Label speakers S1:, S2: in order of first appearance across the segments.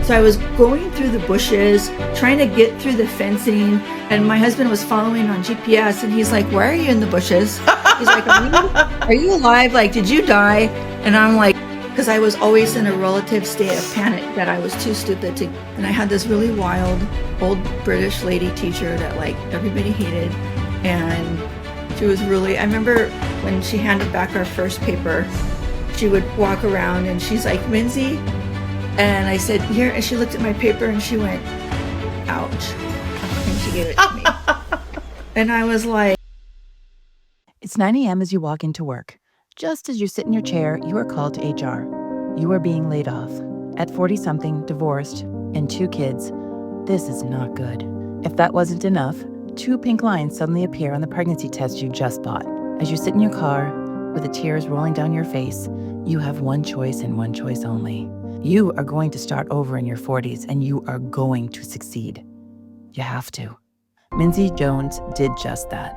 S1: So I was going through the bushes, trying to get through the fencing, and my husband was following on GPS, and he's like, "Why are you in the bushes?" He's like, are you alive? Like, did you die? And I'm like, because I was always in a relative state of panic that I was too stupid to, and I had this really wild old British lady teacher that like everybody hated, and she was really, I remember when she handed back our first paper, she would walk around and she's like, "Minzi," and I said, "Here," and she looked at my paper and she went, "Ouch," and she gave it to me. And I was like,
S2: It's 9 a.m. as you walk into work. Just as you sit in your chair, you are called to HR. You are being laid off. At 40-something, divorced, and 2 kids, this is not good. If that wasn't enough, 2 pink lines suddenly appear on the pregnancy test you just bought. As you sit in your car, with the tears rolling down your face, you have one choice and one choice only. You are going to start over in your 40s, and you are going to succeed. You have to. Minzi Jones did just that.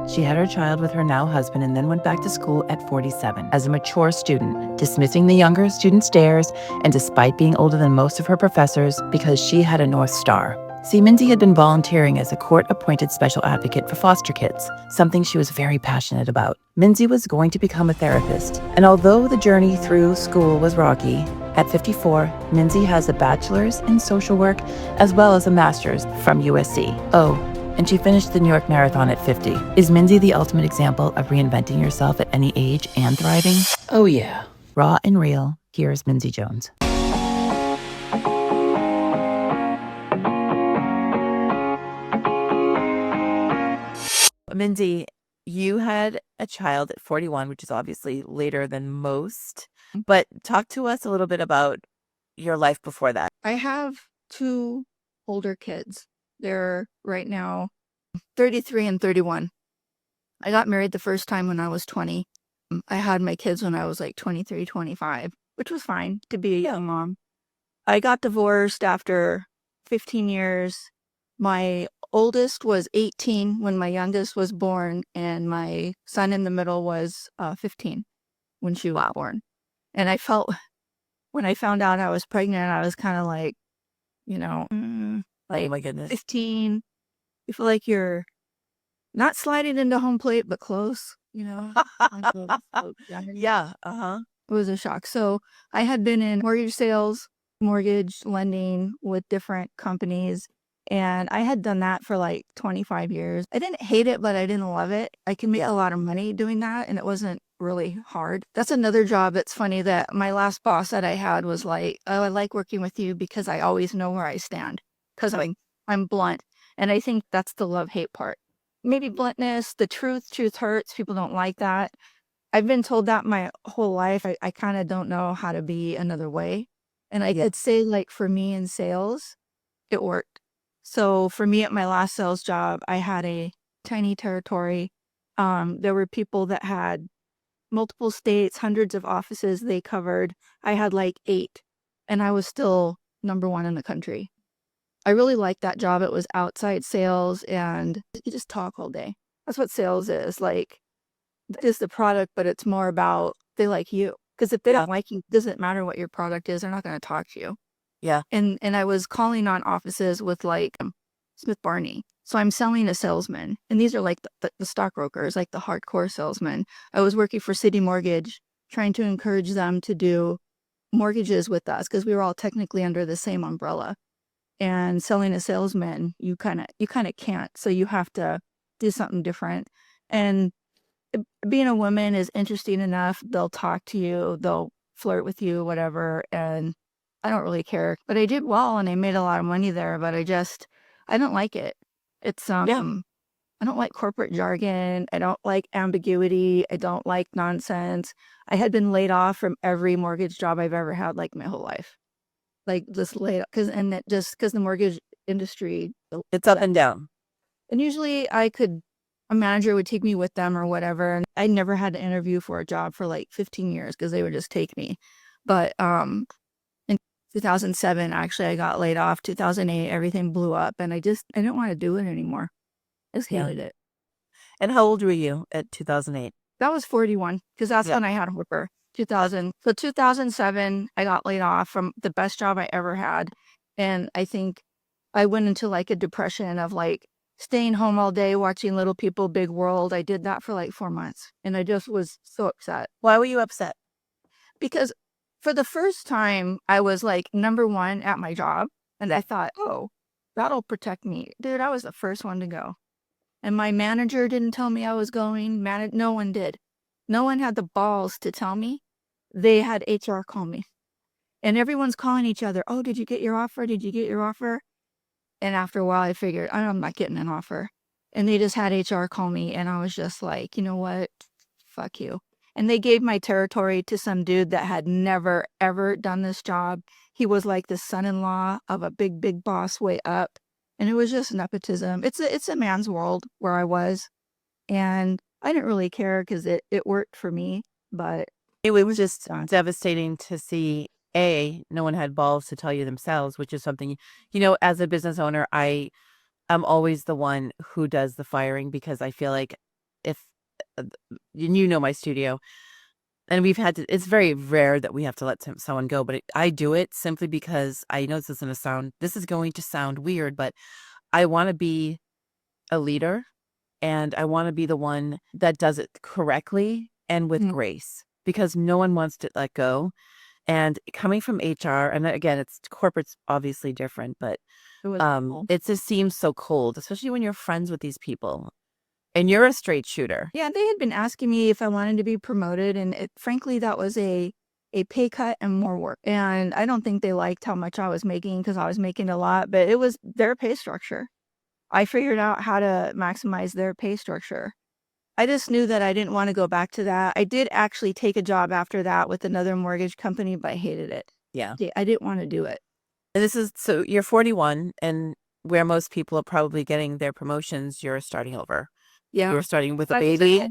S2: She had her child with her now husband and then went back to school at 47 as a mature student, dismissing the younger student stares, and despite being older than most of her professors, because she had a North Star. See, Minzi had been volunteering as a court-appointed special advocate for foster kids, something she was very passionate about. Minzi was going to become a therapist, and although the journey through school was rocky, at 54, Minzi has a bachelor's in social work as well as a master's from USC. Oh, and she finished the New York Marathon at 50. Is Minzi the ultimate example of reinventing yourself at any age and thriving?
S1: "Oh yeah."
S2: Raw and real, here's Minzi Jones. Minzi, you had a child at 41, which is obviously later than most, but talk to us a little bit about your life before that.
S1: I have 2 older kids. They're right now 33 and 31. I got married the first time when I was 20. I had my kids when I was like 23, 25, which was fine to be a young mom. I got divorced after 15 years. My oldest was 18 when my youngest was born, and my son in the middle was 15 when she was born. And I felt, when I found out I was pregnant, I was kind of like,
S2: Oh my goodness.
S1: 15, you feel like you're not sliding into home plate, but close,
S2: Yeah,
S1: It was a shock. So I had been in mortgage sales, mortgage lending with different companies, and I had done that for like 25 years. I didn't hate it, but I didn't love it. I can make a lot of money doing that, and it wasn't really hard. That's another job that's funny that my last boss that I had was like, "Oh, I like working with you because I always know where I stand because I'm blunt." And I think that's the love-hate part. Maybe bluntness, the truth hurts. People don't like that. I've been told that my whole life. I kind of don't know how to be another way. And I could say, like, for me in sales, it worked. So for me at my last sales job, I had a tiny territory. There were people that had multiple states, hundreds of offices they covered. I had like 8, and I was still number 1 in the country. I really liked that job. It was outside sales, and you just talk all day. That's what sales is. Like, that is the product, but it's more about they like you. Because if they don't like you, it doesn't matter what your product is, they're not going to talk to you.
S2: yeah.
S1: And I was calling on offices with like Smith Barney. So I'm selling a salesman. And these are like the stockbrokers, like the hardcore salesmen. I was working for City Mortgage, trying to encourage them to do mortgages with us because we were all technically under the same umbrella. And selling a salesman, you kind of can't. So you have to do something different. And being a woman is interesting enough. They'll talk to you, they'll flirt with you, whatever. And I don't really care. But I did well, and I made a lot of money there. But I don't like it. It's I don't like corporate jargon. I don't like ambiguity. I don't like nonsense. I had been laid off from every mortgage job I've ever had, like my whole life. Like just laid off because the mortgage industry,
S2: It's up and down.
S1: and usually a manager would take me with them or whatever. And I never had to interview for a job for like 15 years because they would just take me. But in 2007, actually, I got laid off. 2008, everything blew up, and I didn't want to do it anymore. I just hated it.
S2: And how old were you at 2008?
S1: That was 41 because that's
S2: Yeah.
S1: when I had Harper. 2000. So 2007, I got laid off from the best job I ever had. And I think I went into like a depression of like staying home all day, watching Little People, Big World. I did that for like 4 months. And I just was so upset
S2: Why were you upset?
S1: because for the first time, I was like number one at my job. And I thought, oh, that'll protect me. Dude, I was the first one to go. And my manager didn't tell me I was going. No one did. No one had the balls to tell me. They had HR call me. And everyone's calling each other. Oh, did you get your offer? Did you get your offer? And after a while, I figured, I'm not getting an offer. And they just had HR call me. And I was just like, you know what? Fuck you. And they gave my territory to some dude that had never, ever done this job. He was like the son-in-law of a big, big boss way up. And it was just nepotism. It's a man's world where I was. And I didn't really care because it worked for me. But
S2: It was just devastating to see, no one had balls to tell you themselves, which is something, as a business owner, I'm always the one who does the firing because I feel like if, my studio, and it's very rare that we have to let someone go, but I do it simply because I know this is going to sound weird, but I want to be a leader and I want to be the one that does it correctly and with grace because no one wants to let go. And coming from HR, and again, corporate's obviously different, but it just seems so cold, especially when you're friends with these people and you're a straight shooter.
S1: yeah, they had been asking me if I wanted to be promoted. And frankly, that was a pay cut and more work. And I don't think they liked how much I was making because I was making a lot, but it was their pay structure. I figured out how to maximize their pay structure. I just knew that I didn't want to go back to that. I did actually take a job after that with another mortgage company, but I hated it.
S2: Yeah.
S1: I didn't want to do it.
S2: And so you're 41, and where most people are probably getting their promotions, you're starting over.
S1: Yeah.
S2: You're starting with a baby.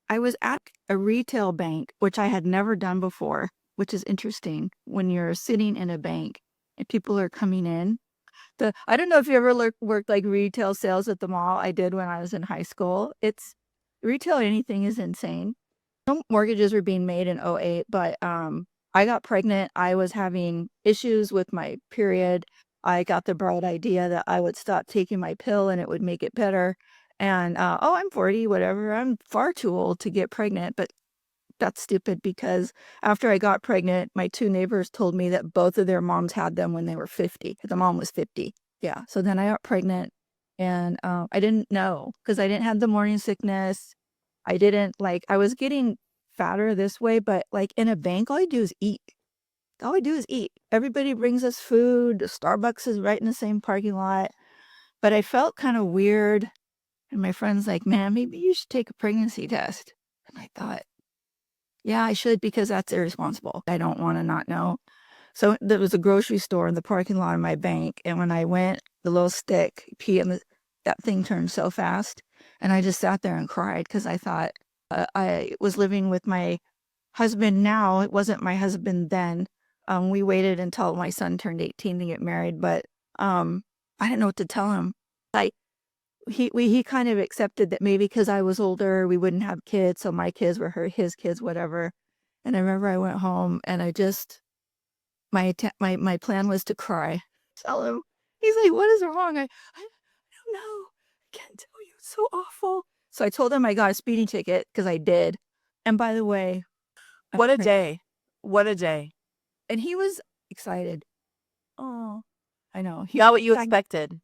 S1: I was at a retail bank, which I had never done before, which is interesting when you're sitting in a bank and people are coming in. I don't know if you ever worked like retail sales at the mall. I did when I was in high school. It's retail, anything is insane. No mortgages were being made in '08, but I got pregnant. I was having issues with my period. I got the bright idea that I would stop taking my pill and it would make it better. And I'm 40, whatever. I'm far too old to get pregnant, but that's stupid because after I got pregnant, my two neighbors told me that both of their moms had them when they were 50. The mom was 50. Yeah. So then I got pregnant and I didn't know because I didn't have the morning sickness. I was getting fatter this way, but like in a bank, all I do is eat. All I do is eat. Everybody brings us food. Starbucks is right in the same parking lot. But I felt kind of weird. And my friend's like, man, maybe you should take a pregnancy test. And I thought, yeah, I should because that's irresponsible. I don't want to not know. So there was a grocery store in the parking lot of my bank. And when I went, the little stick, that thing turned so fast. And I just sat there and cried because I thought I was living with my husband now. It wasn't my husband then. We waited until my son turned 18 to get married, but I didn't know what to tell him. He kind of accepted that maybe because I was older, we wouldn't have kids, so my kids were his kids, whatever. And I remember I went home and my plan was to cry. Tell him. He's like, "What is wrong?" I don't know. I can't tell you. It's so awful. So I told him I got a speeding ticket because I did. And by the way,
S2: What a day. What a day.
S1: And he was excited. Oh, I know.
S2: Not what you expected.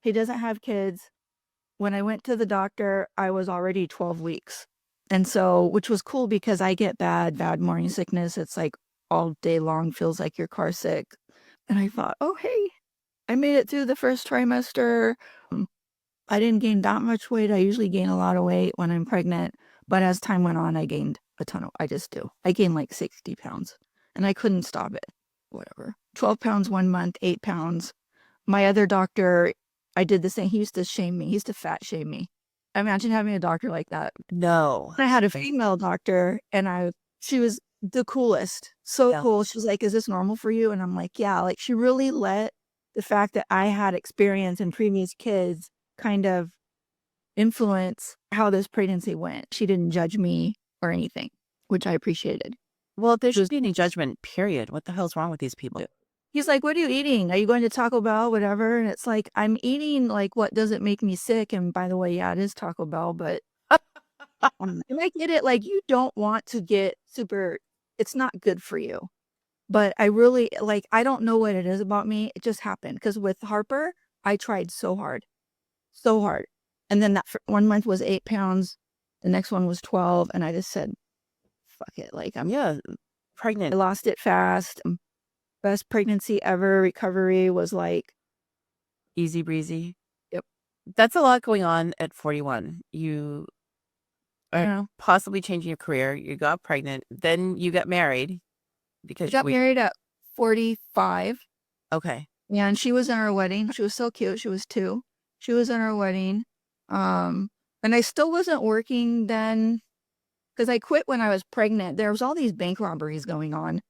S1: He doesn't have kids. When I went to the doctor, I was already 12 weeks. And so, which was cool because I get bad morning sickness. It's like all day long, feels like your car sick. And I thought, oh, hey, I made it through the first trimester. I didn't gain that much weight. I usually gain a lot of weight when I'm pregnant. But as time went on, I gained a ton of, I just do. I gained like 60 pounds and I couldn't stop it. Whatever. 12 pounds 1 month, 8 pounds. My other doctor, I did the same. He used to shame me. He used to fat shame me. Imagine having a doctor like that.
S2: No.
S1: I had a female doctor and she was the coolest. So cool. She was like, "Is this normal for you?" And I'm like, yeah. Like she really let the fact that I had experience in previous kids kind of influence how this pregnancy went. She didn't judge me or anything, which I appreciated.
S2: Well, there shouldn't be any judgment, period. What the hell's wrong with these people?
S1: He's like, "What are you eating? Are you going to Taco Bell, whatever?" And it's like, I'm eating like what doesn't make me sick. And by the way, yeah, it is Taco Bell, but and I get it. Like, you don't want to get super, it's not good for you. But I really, like, I don't know what it is about me. It just happened. Because with Harper, I tried so hard, so hard. And then that 1 month was 8 pounds. The next one was 12. And I just said, fuck it. Like,
S2: Yeah,
S1: I
S2: pregnant.
S1: lost it fast. Best pregnancy ever. Recovery was like,
S2: Easy breezy.
S1: yep.
S2: That's a lot going on at 41. You are
S1: Yeah.
S2: possibly changing your career. You got pregnant. Then you got married
S1: I
S2: because
S1: got married at 45.
S2: okay.
S1: And she was in our wedding. She was so cute. She was 2. She was in our wedding. And I still wasn't working then because I quit when I was pregnant. There was all these bank robberies going on.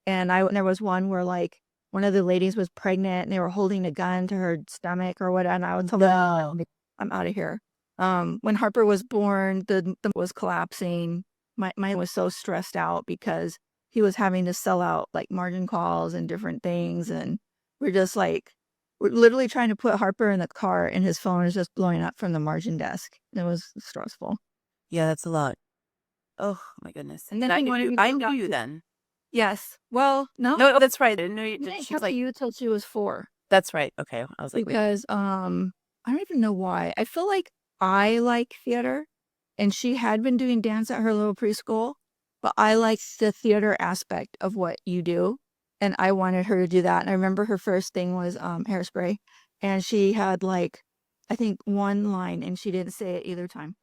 S1: And there was one where like one of the ladies was pregnant and they were holding a gun to her stomach or whatever. And I was like, I'm out of here. When Harper was born, the was collapsing. My was so stressed out because he was having to sell out like margin calls and different things. And we're just like, we're literally trying to put Harper in the car and his phone is just blowing up from the margin desk. It was stressful.
S2: Yeah, that's a lot. Oh my goodness.
S1: And then
S2: I
S1: he
S2: knew
S1: wanted
S2: you,
S1: me to
S2: I
S1: go
S2: knew
S1: back
S2: you
S1: to,
S2: then.
S1: yes. Well, no,
S2: No, that's right. I didn't know you.
S1: I didn't
S2: She's
S1: come
S2: like,
S1: to you till she was 4
S2: that's right. Okay. I was like, wait.
S1: because I don't even know why. I feel like I like theater and she had been doing dance at her little preschool, but I like the theater aspect of what you do. And I wanted her to do that. And I remember her first thing was hairspray. And she had like, I think one line and she didn't say it either time.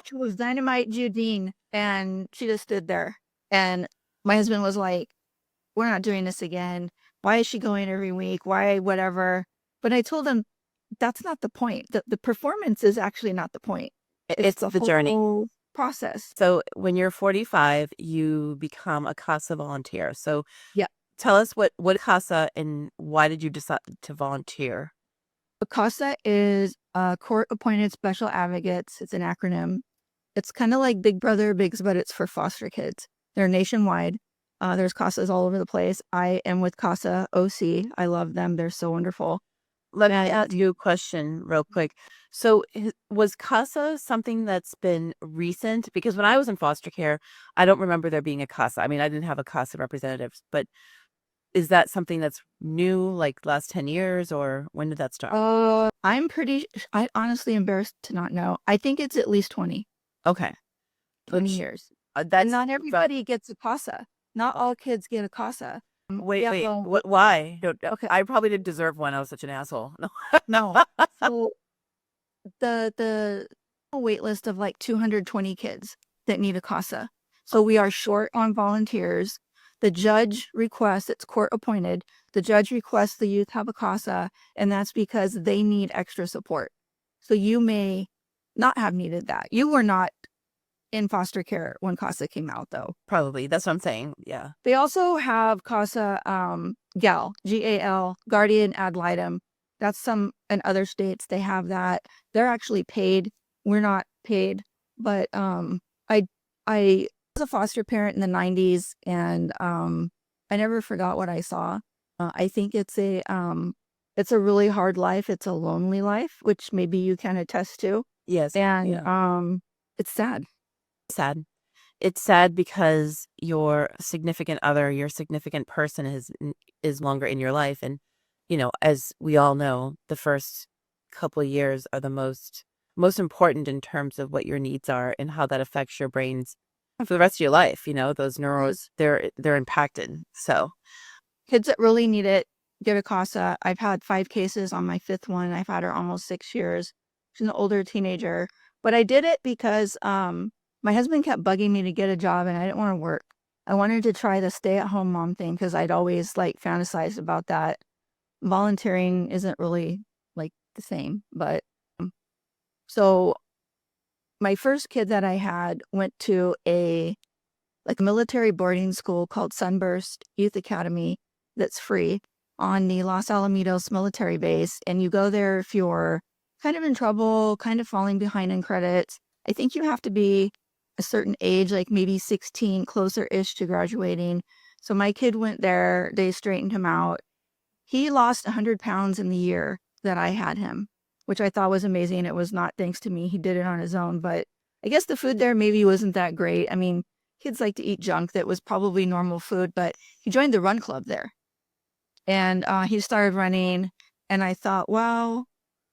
S1: She was Dynamite Judine and she just stood there. And my husband was like, we're not doing this again. Why is she going every week? Why, whatever. But I told him that's not the point. The performance is actually not the point. It's
S2: It's
S1: the
S2: the journey.
S1: whole process.
S2: So when you're 45, you become a CASA volunteer. So
S1: Yeah.
S2: tell us what CASA and why did you decide to volunteer?
S1: CASA is Court Appointed Special Advocates. It's an acronym. It's kind of like Big Brother Bigs, but it's for foster kids. They're nationwide. There's CASAs all over the place. I am with CASA OC. I love them. They're so wonderful.
S2: Let me ask you a question real quick. So was CASA something that's been recent? Because when I was in foster care, I don't remember there being a CASA. I mean, I didn't have a CASA representative, but is that something that's new, like last 10 years, or when did that start?
S1: I honestly embarrassed to not know. I think it's at least 20
S2: Okay.
S1: 20 years.
S2: That's
S1: And not everybody gets a CASA. Not all kids get a CASA.
S2: wait,
S1: Yeah,
S2: wait.
S1: well,
S2: Why?
S1: okay.
S2: I probably didn't deserve one. I was such an asshole. No.
S1: No. So the wait list of like 220 kids that need a CASA. So we are short on volunteers. The judge requests, it's court appointed. The judge requests the youth have a CASA, and that's because they need extra support. So you may not have needed that. You were not in foster care when CASA came out, though.
S2: Probably. That's what I'm saying. Yeah.
S1: They also have CASA GAL, GAL, Guardian Ad Litem. That's some in other states they have that. They're actually paid. We're not paid. But I was a foster parent in the 90s and I never forgot what I saw. I think it's a really hard life. It's a lonely life, which maybe you can attest to.
S2: Yes.
S1: And
S2: Yeah.
S1: it's sad.
S2: Sad. It's sad because your significant other, your significant person is longer in your life. And, as we all know, the first couple of years are the most important in terms of what your needs are and how that affects your brains for the rest of your life. Those neurons, they're impacted. So
S1: Kids that really need it get a CASA. I've had 5 cases on my 5th one. I've had her almost 6 years. She's an older teenager. But I did it because my husband kept bugging me to get a job and I didn't want to work. I wanted to try the stay-at-home mom thing because I'd always like fantasized about that. Volunteering isn't really like the same, but so my first kid that I had went to a military boarding school called Sunburst Youth Academy that's free on the Los Alamitos military base. And you go there if you're kind of in trouble, kind of falling behind in credits. I think you have to be a certain age, like maybe 16, closer-ish to graduating. So my kid went there, they straightened him out. He lost 100 pounds in the year that I had him, which I thought was amazing. It was not thanks to me. He did it on his own, but I guess the food there maybe wasn't that great. I mean, kids like to eat junk that was probably normal food, but he joined the run club there. And he started running, and I thought, well,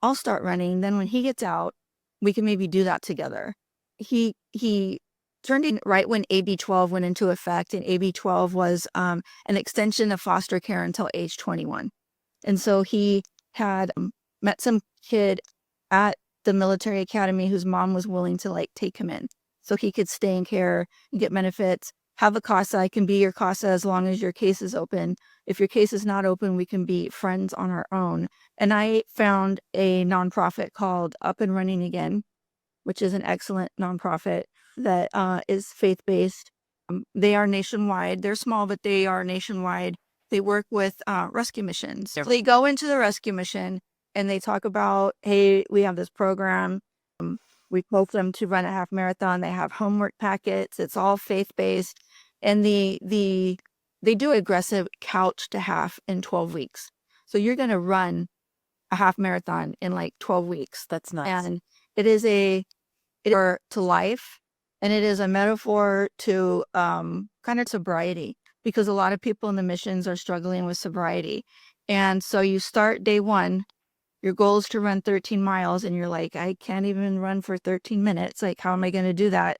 S1: I'll start running. Then when he gets out, we can maybe do that together. He turned in right when AB 12 went into effect, and AB 12 was an extension of foster care until age 21. And so he had met some kid at the military academy whose mom was willing to like take him in so he could stay in care and get benefits, have a CASA. I can be your CASA as long as your case is open. If your case is not open, we can be friends on our own. And I found a nonprofit called Up and Running Again, which is an excellent nonprofit that is faith-based. They are nationwide. They're small, but they are nationwide. They work with rescue missions. So they go into the rescue mission and they talk about, hey, we have this program. We hope them to run a half marathon. They have homework packets. It's all faith-based. And they do aggressive couch to half in 12 weeks. So you're going to run a half marathon in like 12 weeks.
S2: That's nice.
S1: And it is a metaphor to life, and it is a metaphor to kind of sobriety, because a lot of people in the missions are struggling with sobriety. And so you start day one, your goal is to run 13 miles, and you're like, I can't even run for 13 minutes. Like, how am I going to do that?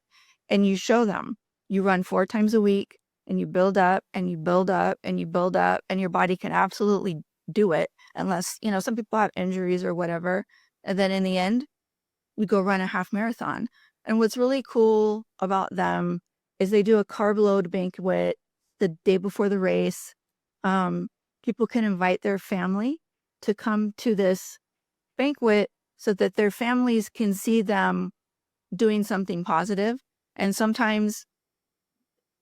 S1: And you show them. You run 4 times a week, and you build up, and you build up, and you build up, and your body can absolutely do it, unless, some people have injuries or whatever. And then in the end, we go run a half marathon. And what's really cool about them is they do a carb load banquet the day before the race. People can invite their family to come to this banquet so that their families can see them doing something positive. And sometimes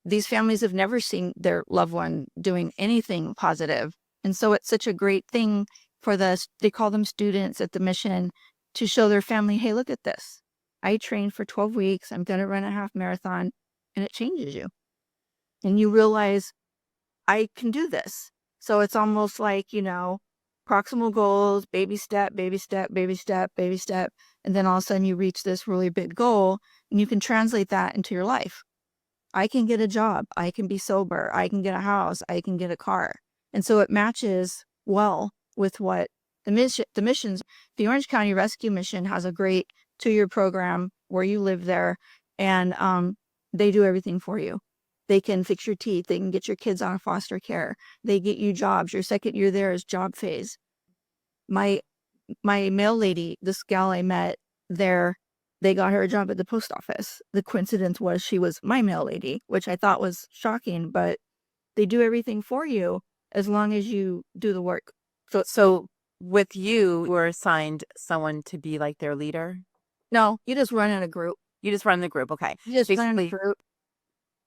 S1: these families have never seen their loved one doing anything positive. And so it's such a great thing for they call them students at the mission, to show their family, hey, look at this. I trained for 12 weeks. I'm going to run a half marathon, and it changes you. And you realize, I can do this. So it's almost like, proximal goals, baby step, baby step, baby step, baby step. And then all of a sudden you reach this really big goal, and you can translate that into your life. I can get a job. I can be sober. I can get a house. I can get a car. And so it matches well with what the missions, the Orange County Rescue Mission has a great 2-year program where you live there, and they do everything for you. They can fix your teeth. They can get your kids out of foster care. They get you jobs. Your second year there is job phase. My mail lady, this gal I met there, they got her a job at the post office. The coincidence was she was my mail lady, which I thought was shocking, but they do everything for you as long as you do the work.
S2: So with you were assigned someone to be like their leader?
S1: No, you just run in a group.
S2: You just run the group, okay.
S1: You just run in a group.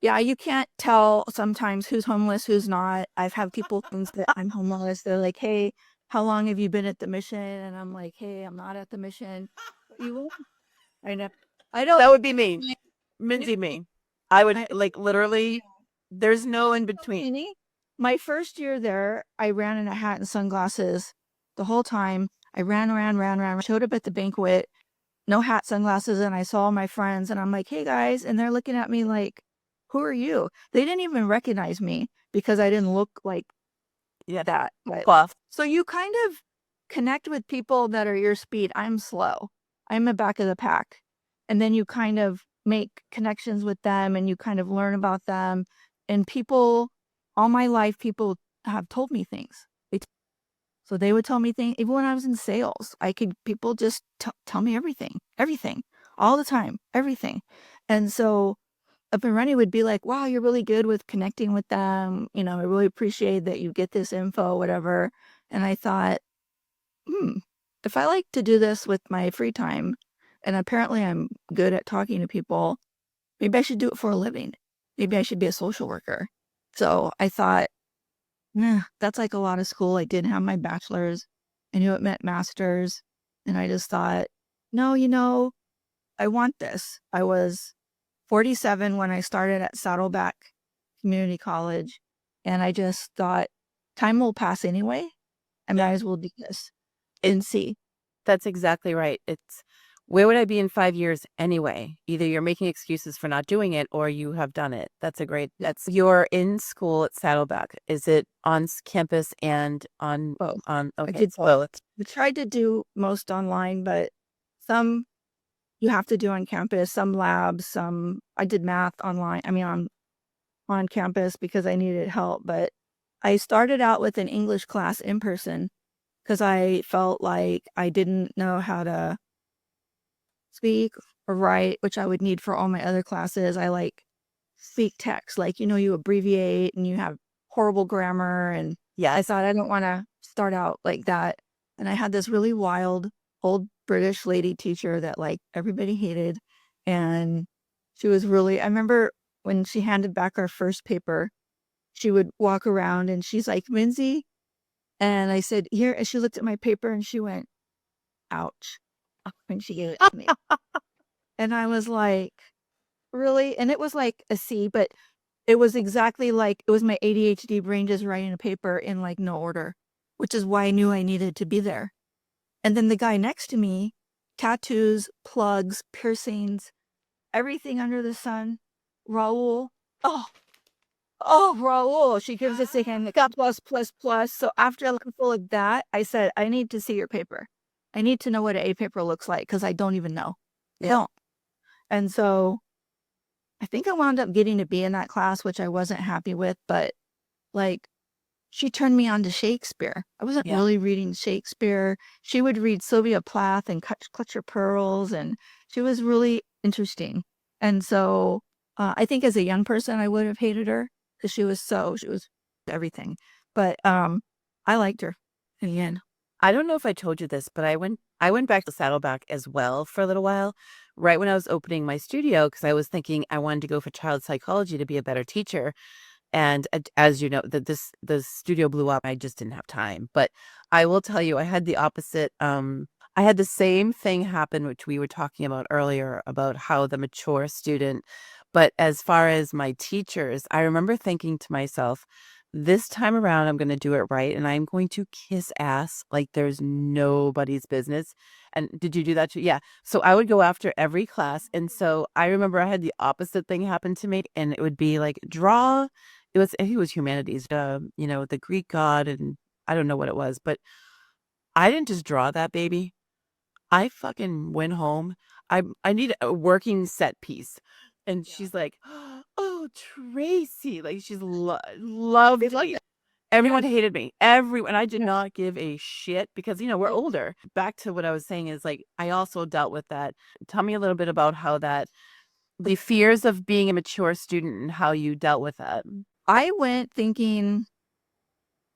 S1: Yeah, you can't tell sometimes who's homeless, who's not. I've had people think that I'm homeless. They're like, hey, how long have you been at the mission? And I'm like, hey, I'm not at the mission. But you won't. I know. I don't.
S2: That would be me. Minzi me. I would literally, there's no in between.
S1: My first year there, I ran in a hat and sunglasses the whole time. I ran, showed up at the banquet, no hat, sunglasses, and I saw my friends, and I'm like, hey guys, and they're looking at me like, who are you? They didn't even recognize me because I didn't look like that.
S2: Buff.
S1: So you kind of connect with people that are your speed. I'm slow. I'm the back of the pack. And then you kind of make connections with them, and you kind of learn about them. And people, all my life, people have told me things. So they would tell me things, even when I was in sales. People just tell me everything, all the time, everything. And so Up and Running would be like, wow, you're really good with connecting with them. I really appreciate that you get this info, whatever. And I thought, if I like to do this with my free time, and apparently I'm good at talking to people, maybe I should do it for a living. Maybe I should be a social worker. So I thought, that's like a lot of school. I didn't have my bachelor's. I knew it meant master's. And I just thought, no, I want this. I was 47 when I started at Saddleback Community College. And I just thought, time will pass anyway. I might as well do this and see.
S2: That's exactly right. It's where would I be in 5 years anyway? Either you're making excuses for not doing it or you have done it. You're in school at Saddleback. Is it on campus and
S1: Both. I
S2: okay,
S1: did
S2: it's
S1: both.
S2: both.
S1: We tried to do most online, but some you have to do on campus, some labs, some I did math online. I mean on campus because I needed help, but I started out with an English class in person because I felt like I didn't know how to speak or write, which I would need for all my other classes. I like speak text, like, you abbreviate and you have horrible grammar. And I
S2: Yes.
S1: thought I don't want to start out like that. And I had this really wild old British lady teacher that like everybody hated. And she was really, I remember when she handed back our first paper, she would walk around and she's like, Minzi. And I said, here. And she looked at my paper and she went, ouch, when she gave it to me. And I was like, really? And it was like a C, but it was exactly like it was my ADHD brain just writing a paper in like no order, which is why I knew I needed to be there. And then the guy next to me, tattoos, plugs, piercings, everything under the sun, Raul. Oh, Raul. She gives us a hand, got plus, plus, plus. So after a full of that, I said, I need to see your paper. I need to know what an A paper looks like because I don't even know. I don't. And so I think I wound up getting to be in that class, which I wasn't happy with, but like she turned me on to Shakespeare. I wasn't really reading Shakespeare. She would read Sylvia Plath and Clutch Your Pearls, and she was really interesting. And so I think as a young person, I would have hated her because she was everything. But I liked her in the end.
S2: I don't know if I told you this, but I went back to Saddleback as well for a little while, right when I was opening my studio, because I was thinking I wanted to go for child psychology to be a better teacher. And as you know, the studio blew up. I just didn't have time. But I will tell you, I had the opposite. I had the same thing happen, which we were talking about earlier, about how the mature student. But as far as my teachers, I remember thinking to myself, this time around, I'm going to do it right. And I'm going to kiss ass like there's nobody's business. And did you do that too? Yeah. So I would go after every class. And so I remember I had the opposite thing happen to me. And it would be like, I think it was humanities, the Greek god. And I don't know what it was, but I didn't just draw that baby. I fucking went home. I need a working set piece. And she's like, oh, Tracey. Like she's loved me. Everyone hated me. Everyone. I did not give a shit because, we're older. Back to what I was saying is like, I also dealt with that. Tell me a little bit about how the fears of being a mature student and how you dealt with that.
S1: I went thinking,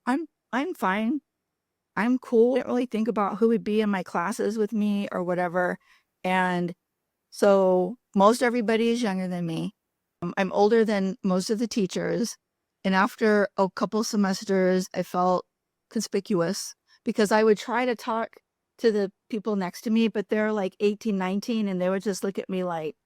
S1: I'm fine. I'm cool. I didn't really think about who would be in my classes with me or whatever. And so most everybody is younger than me. I'm older than most of the teachers. And after a couple semesters, I felt conspicuous because I would try to talk to the people next to me, but they're like 18, 19, and they would just look at me like,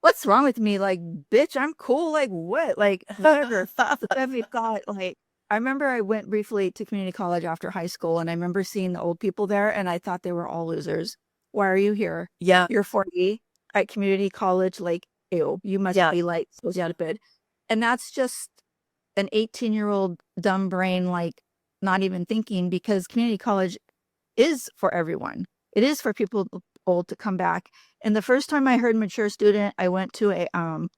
S1: what's wrong with me? Like, bitch, I'm cool. Like, what? Like, whatever. Every thought, like, I remember I went briefly to community college after high school, and I remember seeing the old people there, and I thought they were all losers. Why are you here?
S2: Yeah.
S1: You're 40 at community college. Like, ew, you must be like so stupid. And that's just an 18-year-old dumb brain, like not even thinking, because community college is for everyone. It is for people old to come back. And the first time I heard mature student, I went to a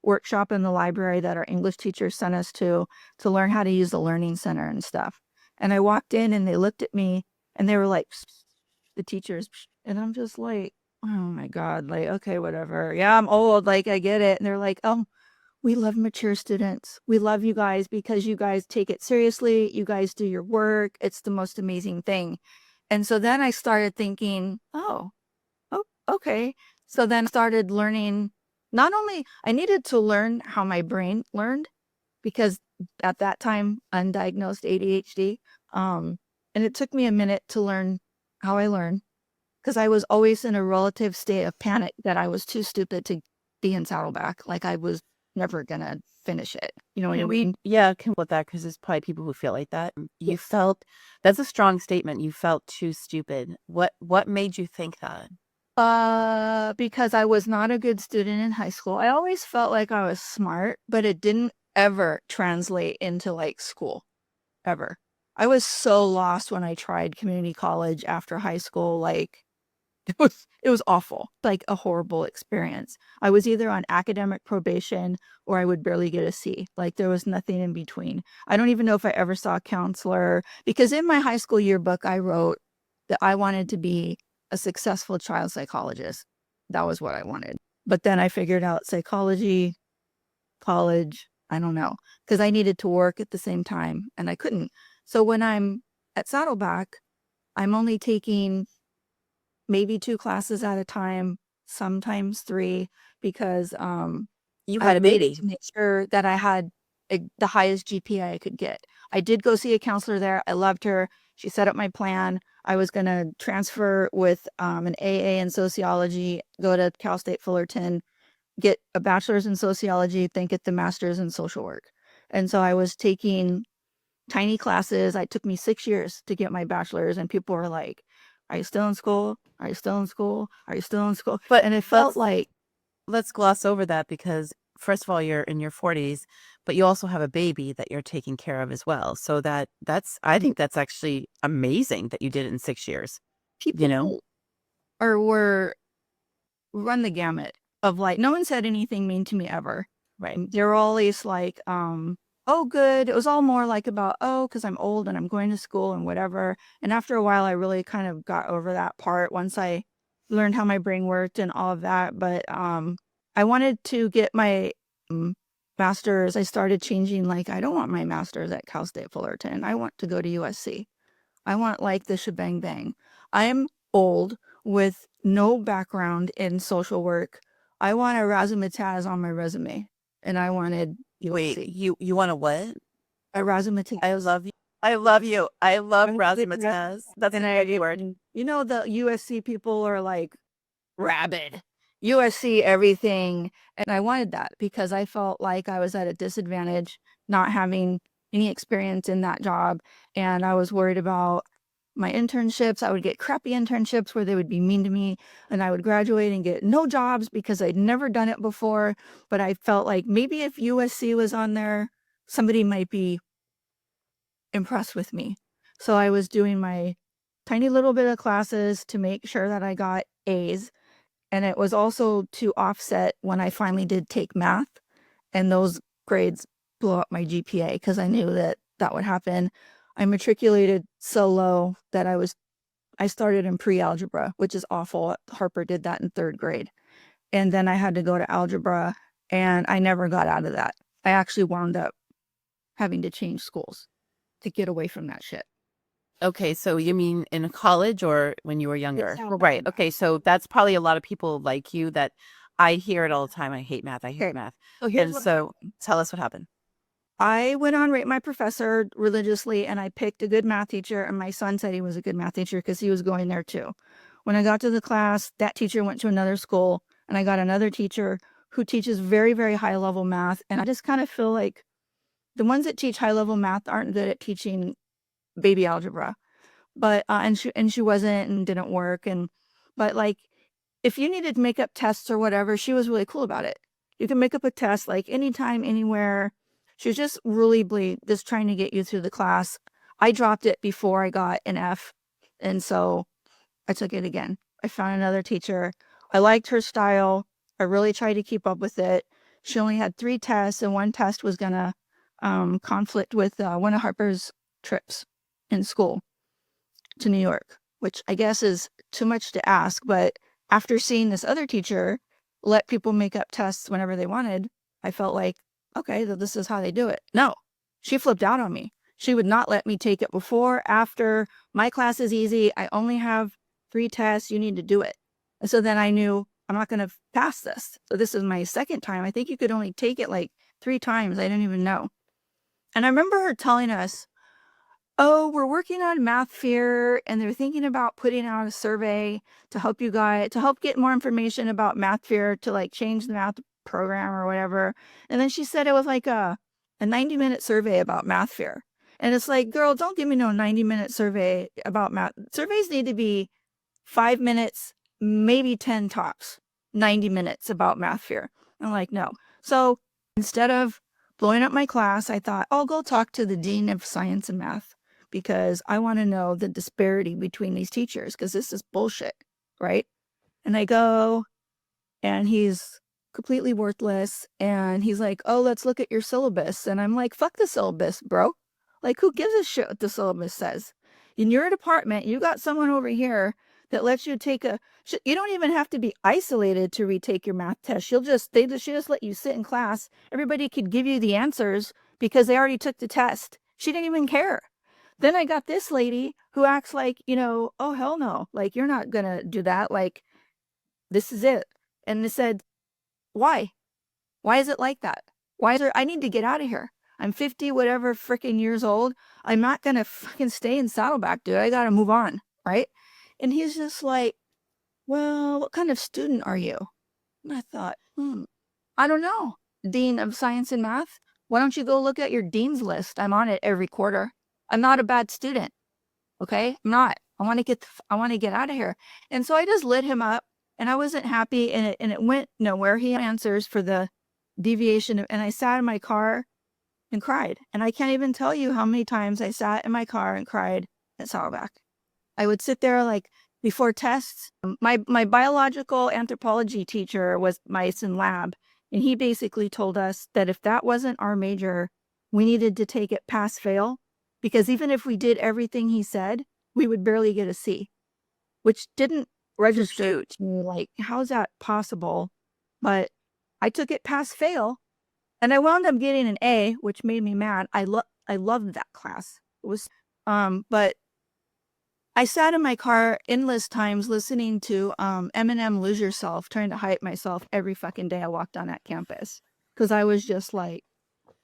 S1: workshop in the library that our English teachers sent us to learn how to use the learning center and stuff. And I walked in and they looked at me and they were like, the teachers. And I'm just like, oh my God, like, okay, whatever. Yeah, I'm old. Like, I get it. And they're like, we love mature students. We love you guys because you guys take it seriously. You guys do your work. It's the most amazing thing. And so then I started thinking, oh, okay. So then I started learning, not only I needed to learn how my brain learned because at that time, undiagnosed ADHD. And it took me a minute to learn how I learn because I was always in a relative state of panic that I was too stupid to be in Saddleback. Like I was never gonna finish it. You know what I
S2: Can we,
S1: mean?
S2: yeah, can with that because there's probably people who feel like that. You
S1: Yes.
S2: felt that's a strong statement. You felt too stupid. What made you think that?
S1: Because I was not a good student in high school. I always felt like I was smart, but it didn't ever translate into like school, ever. I was so lost when I tried community college after high school. Like it was awful, like a horrible experience. I was either on academic probation or I would barely get a C. Like there was nothing in between. I don't even know if I ever saw a counselor because in my high school yearbook, I wrote that I wanted to be a successful child psychologist. That was what I wanted. But then I figured out psychology, college, I don't know, because I needed to work at the same time and I couldn't. So when I'm at Saddleback, I'm only taking maybe 2 classes at a time, sometimes 3, because,
S2: You
S1: I
S2: had a
S1: made it
S2: baby.
S1: to make sure that I had the highest GPA I could get. I did go see a counselor there. I loved her. She set up my plan. I was gonna transfer with, an AA in sociology, go to Cal State Fullerton, get a bachelor's in sociology, then get the master's in social work. And so I was taking tiny classes. It took me 6 years to get my bachelor's, and people were like, "Are you still in school? Are you still in school? Are you still in school?"
S2: But
S1: And it felt like
S2: let's gloss over that because first of all, you're in your 40s, but you also have a baby that you're taking care of as well. So that's I think that's actually amazing that you did it in 6 years, you know?
S1: people were run the gamut of like no one said anything mean to me ever.
S2: Right.
S1: They were always like, oh good. It was all more like about, oh, because I'm old and I'm going to school and whatever. And after a while I really kind of got over that part once I learned how my brain worked and all of that. But I wanted to get my master's. I started changing, like, I don't want my master's at Cal State Fullerton. I want to go to USC. I want like the shebang bang. I'm old with no background in social work. I want a razzmatazz on my resume, and I wanted
S2: Wait,
S1: USC.
S2: you want to what?
S1: A razzmatazz.
S2: I love you. I love you. I love
S1: And
S2: razzmatazz. That's a good word.
S1: you know, the USC people are like rabid. USC everything. And I wanted that because I felt like I was at a disadvantage not having any experience in that job. And I was worried about my internships. I would get crappy internships where they would be mean to me, and I would graduate and get no jobs because I'd never done it before. But I felt like maybe if USC was on there, somebody might be impressed with me. So I was doing my tiny little bit of classes to make sure that I got A's. And it was also to offset when I finally did take math, and those grades blew up my GPA because I knew that that would happen. I matriculated so low that I started in pre-algebra, which is awful. Harper did that in 3rd grade. And then I had to go to algebra, and I never got out of that. I actually wound up having to change schools to get away from that shit.
S2: Okay, so you mean in college or when you were younger?
S1: It's
S2: Right. Okay, so that's probably a lot of people like you that I hear it all the time. I hate math. I hate
S1: okay.
S2: math.
S1: So here's
S2: And
S1: what
S2: so tell us what happened.
S1: I went on Rate My Professor religiously, and I picked a good math teacher, and my son said he was a good math teacher because he was going there too. When I got to the class, that teacher went to another school, and I got another teacher who teaches very, very high level math. And I just kind of feel like the ones that teach high level math aren't good at teaching baby algebra. But and she wasn't and didn't work. And but like if you needed to make up tests or whatever, she was really cool about it. You can make up a test like anytime, anywhere. She was just really just trying to get you through the class. I dropped it before I got an F, and so I took it again. I found another teacher. I liked her style. I really tried to keep up with it. She only had 3 tests, and one test was gonna conflict with one of Harper's trips in school to New York, which I guess is too much to ask. But after seeing this other teacher let people make up tests whenever they wanted, I felt like, okay, this is how they do it. No, she flipped out on me. She would not let me take it before, after. My class is easy. I only have 3 tests. You need to do it. And so then I knew I'm not going to pass this. So this is my second time. I think you could only take it like 3 times. I didn't even know. And I remember her telling us, oh, we're working on Math Fear, and they're thinking about putting out a survey to help you guys, to help get more information about Math Fear, to like change the math program or whatever. And then she said it was like a 90-minute survey about math fear. And it's like, girl, don't give me no 90-minute survey about math. Surveys need to be 5 minutes, maybe 10 tops, 90 minutes about math fear. I'm like, no. So instead of blowing up my class, I thought, I'll go talk to the dean of science and math because I want to know the disparity between these teachers because this is bullshit, right? And I go, and he's completely worthless. And he's like, oh, let's look at your syllabus. And I'm like, fuck the syllabus, bro. Like, who gives a shit what the syllabus says? In your department, you got someone over here that lets you take you don't even have to be isolated to retake your math test. She just let you sit in class. Everybody could give you the answers because they already took the test. She didn't even care. Then I got this lady who acts like, oh, hell no. Like, you're not going to do that. Like, this is it. And they said, why? Why is it like that? I need to get out of here. I'm 50, whatever freaking years old. I'm not going to fucking stay in Saddleback, dude. I got to move on. Right. And he's just like, well, what kind of student are you? And I thought, I don't know. Dean of Science and Math? Why don't you go look at your dean's list? I'm on it every quarter. I'm not a bad student. Okay. I'm not. I want to get out of here. And so I just lit him up. And I wasn't happy, and it went nowhere. He had answers for the deviation, and I sat in my car and cried. And I can't even tell you how many times I sat in my car and cried at Saddleback. I would sit there like before tests. My biological anthropology teacher was in lab, and he basically told us that if that wasn't our major, we needed to take it pass fail, because even if we did everything he said, we would barely get a C, which didn't registered to me, like, how's that possible? But I took it pass fail, and I wound up getting an A, which made me mad. I loved that class. It was but I sat in my car endless times listening to Eminem Lose Yourself, trying to hype myself every fucking day I walked on that campus, because I was just like,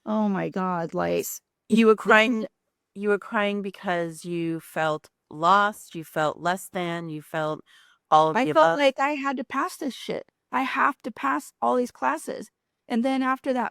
S1: oh my God, like,
S2: You were crying. You were crying because you felt lost. You felt less than. You felt all of
S1: I
S2: the
S1: felt
S2: above.
S1: like I had to pass this shit. I have to pass all these classes. And then after that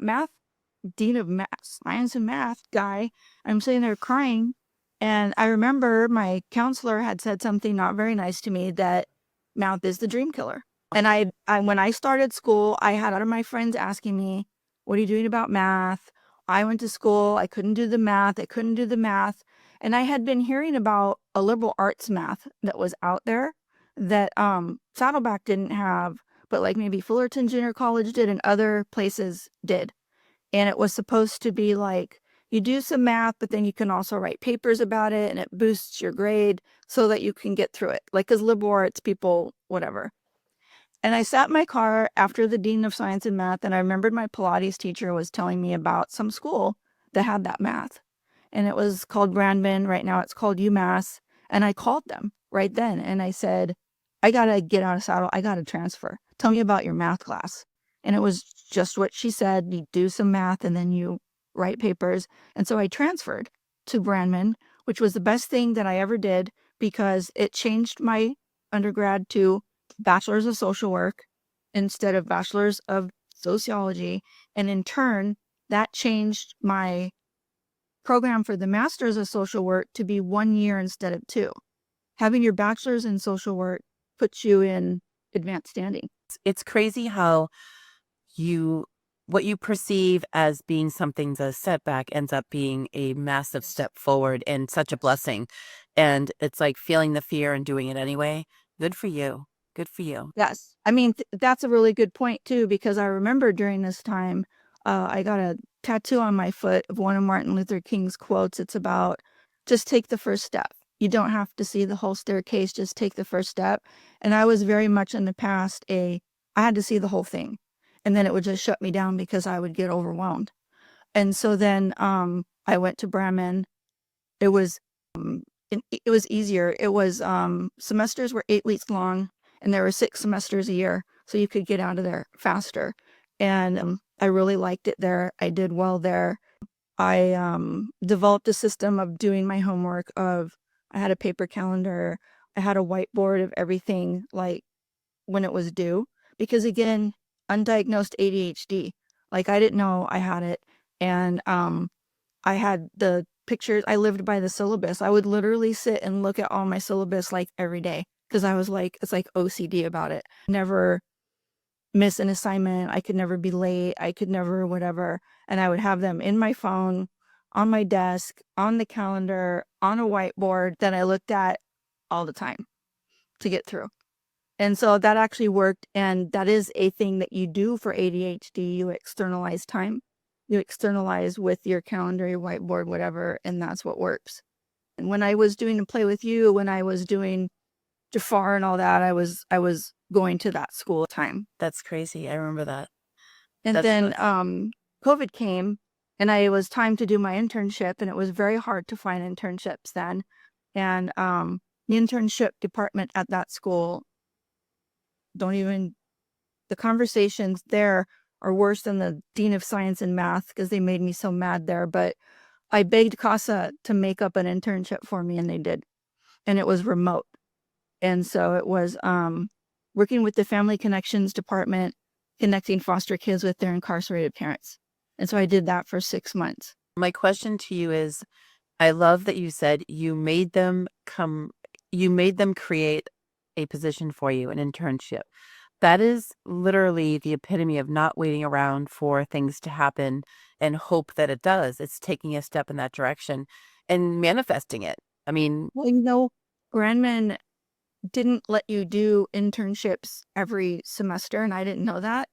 S1: dean of math, science and math guy, I'm sitting there crying. And I remember my counselor had said something not very nice to me, that math is the dream killer. And when I started school, I had a lot of my friends asking me, what are you doing about math? I went to school. I couldn't do the math. I couldn't do the math. And I had been hearing about a liberal arts math that was out there that Saddleback didn't have, but like maybe Fullerton Junior College did and other places did. And it was supposed to be like, you do some math, but then you can also write papers about it, and it boosts your grade so that you can get through it. Like, because liberal arts people, whatever. And I sat in my car after the dean of science and math, and I remembered my Pilates teacher was telling me about some school that had that math. And it was called Brandman. Right now it's called UMass. And I called them right then, and I said, I got to get out of Saddle. I got to transfer. Tell me about your math class. And it was just what she said. You do some math and then you write papers. And so I transferred to Brandman, which was the best thing that I ever did, because it changed my undergrad to bachelor's of social work instead of bachelor's of sociology. And in turn, that changed my program for the master's of social work to be 1 year instead of 2. Having your bachelor's in social work puts you in advanced standing.
S2: It's crazy how what you perceive as being something's a setback ends up being a massive step forward and such a blessing. And it's like feeling the fear and doing it anyway. Good for you. Good for you.
S1: Yes. I mean, that's a really good point too, because I remember during this time, I got a tattoo on my foot of one of Martin Luther King's quotes. It's about, just take the first step. You don't have to see the whole staircase, just take the first step. And I was very much in the past I had to see the whole thing. And then it would just shut me down because I would get overwhelmed. And so then I went to Bremen. It was it was easier. It was semesters were 8 weeks long, and there were 6 semesters a year, so you could get out of there faster. And I really liked it there. I did well there. I developed a system of doing my homework. I had a paper calendar. I had a whiteboard of everything, like when it was due. Because again, undiagnosed ADHD. Like I didn't know I had it. And I had the pictures. I lived by the syllabus. I would literally sit and look at all my syllabus like every day because I was like, it's like OCD about it. Never miss an assignment. I could never be late. I could never whatever. And I would have them in my phone, on my desk, on the calendar, on a whiteboard that I looked at all the time to get through. And so that actually worked. And that is a thing that you do for ADHD. You externalize time. You externalize with your calendar, your whiteboard, whatever, and that's what works. And when I was doing Play With You, when I was doing Jafar and all that, I was going to that school time.
S2: That's crazy. I remember that.
S1: And
S2: That's
S1: then
S2: really-
S1: COVID came and it was time to do my internship, and it was very hard to find internships then. And the internship department at that school, the conversations there are worse than the dean of science and math because they made me so mad there. But I begged CASA to make up an internship for me, and they did. And it was remote. And so it was working with the Family Connections department, connecting foster kids with their incarcerated parents. And so I did that for 6 months.
S2: My question to you is, I love that you said you made them create a position for you, an internship. That is literally the epitome of not waiting around for things to happen and hope that it does. It's taking a step in that direction and manifesting it. I mean,
S1: Well, Grandman didn't let you do internships every semester, and I didn't know that.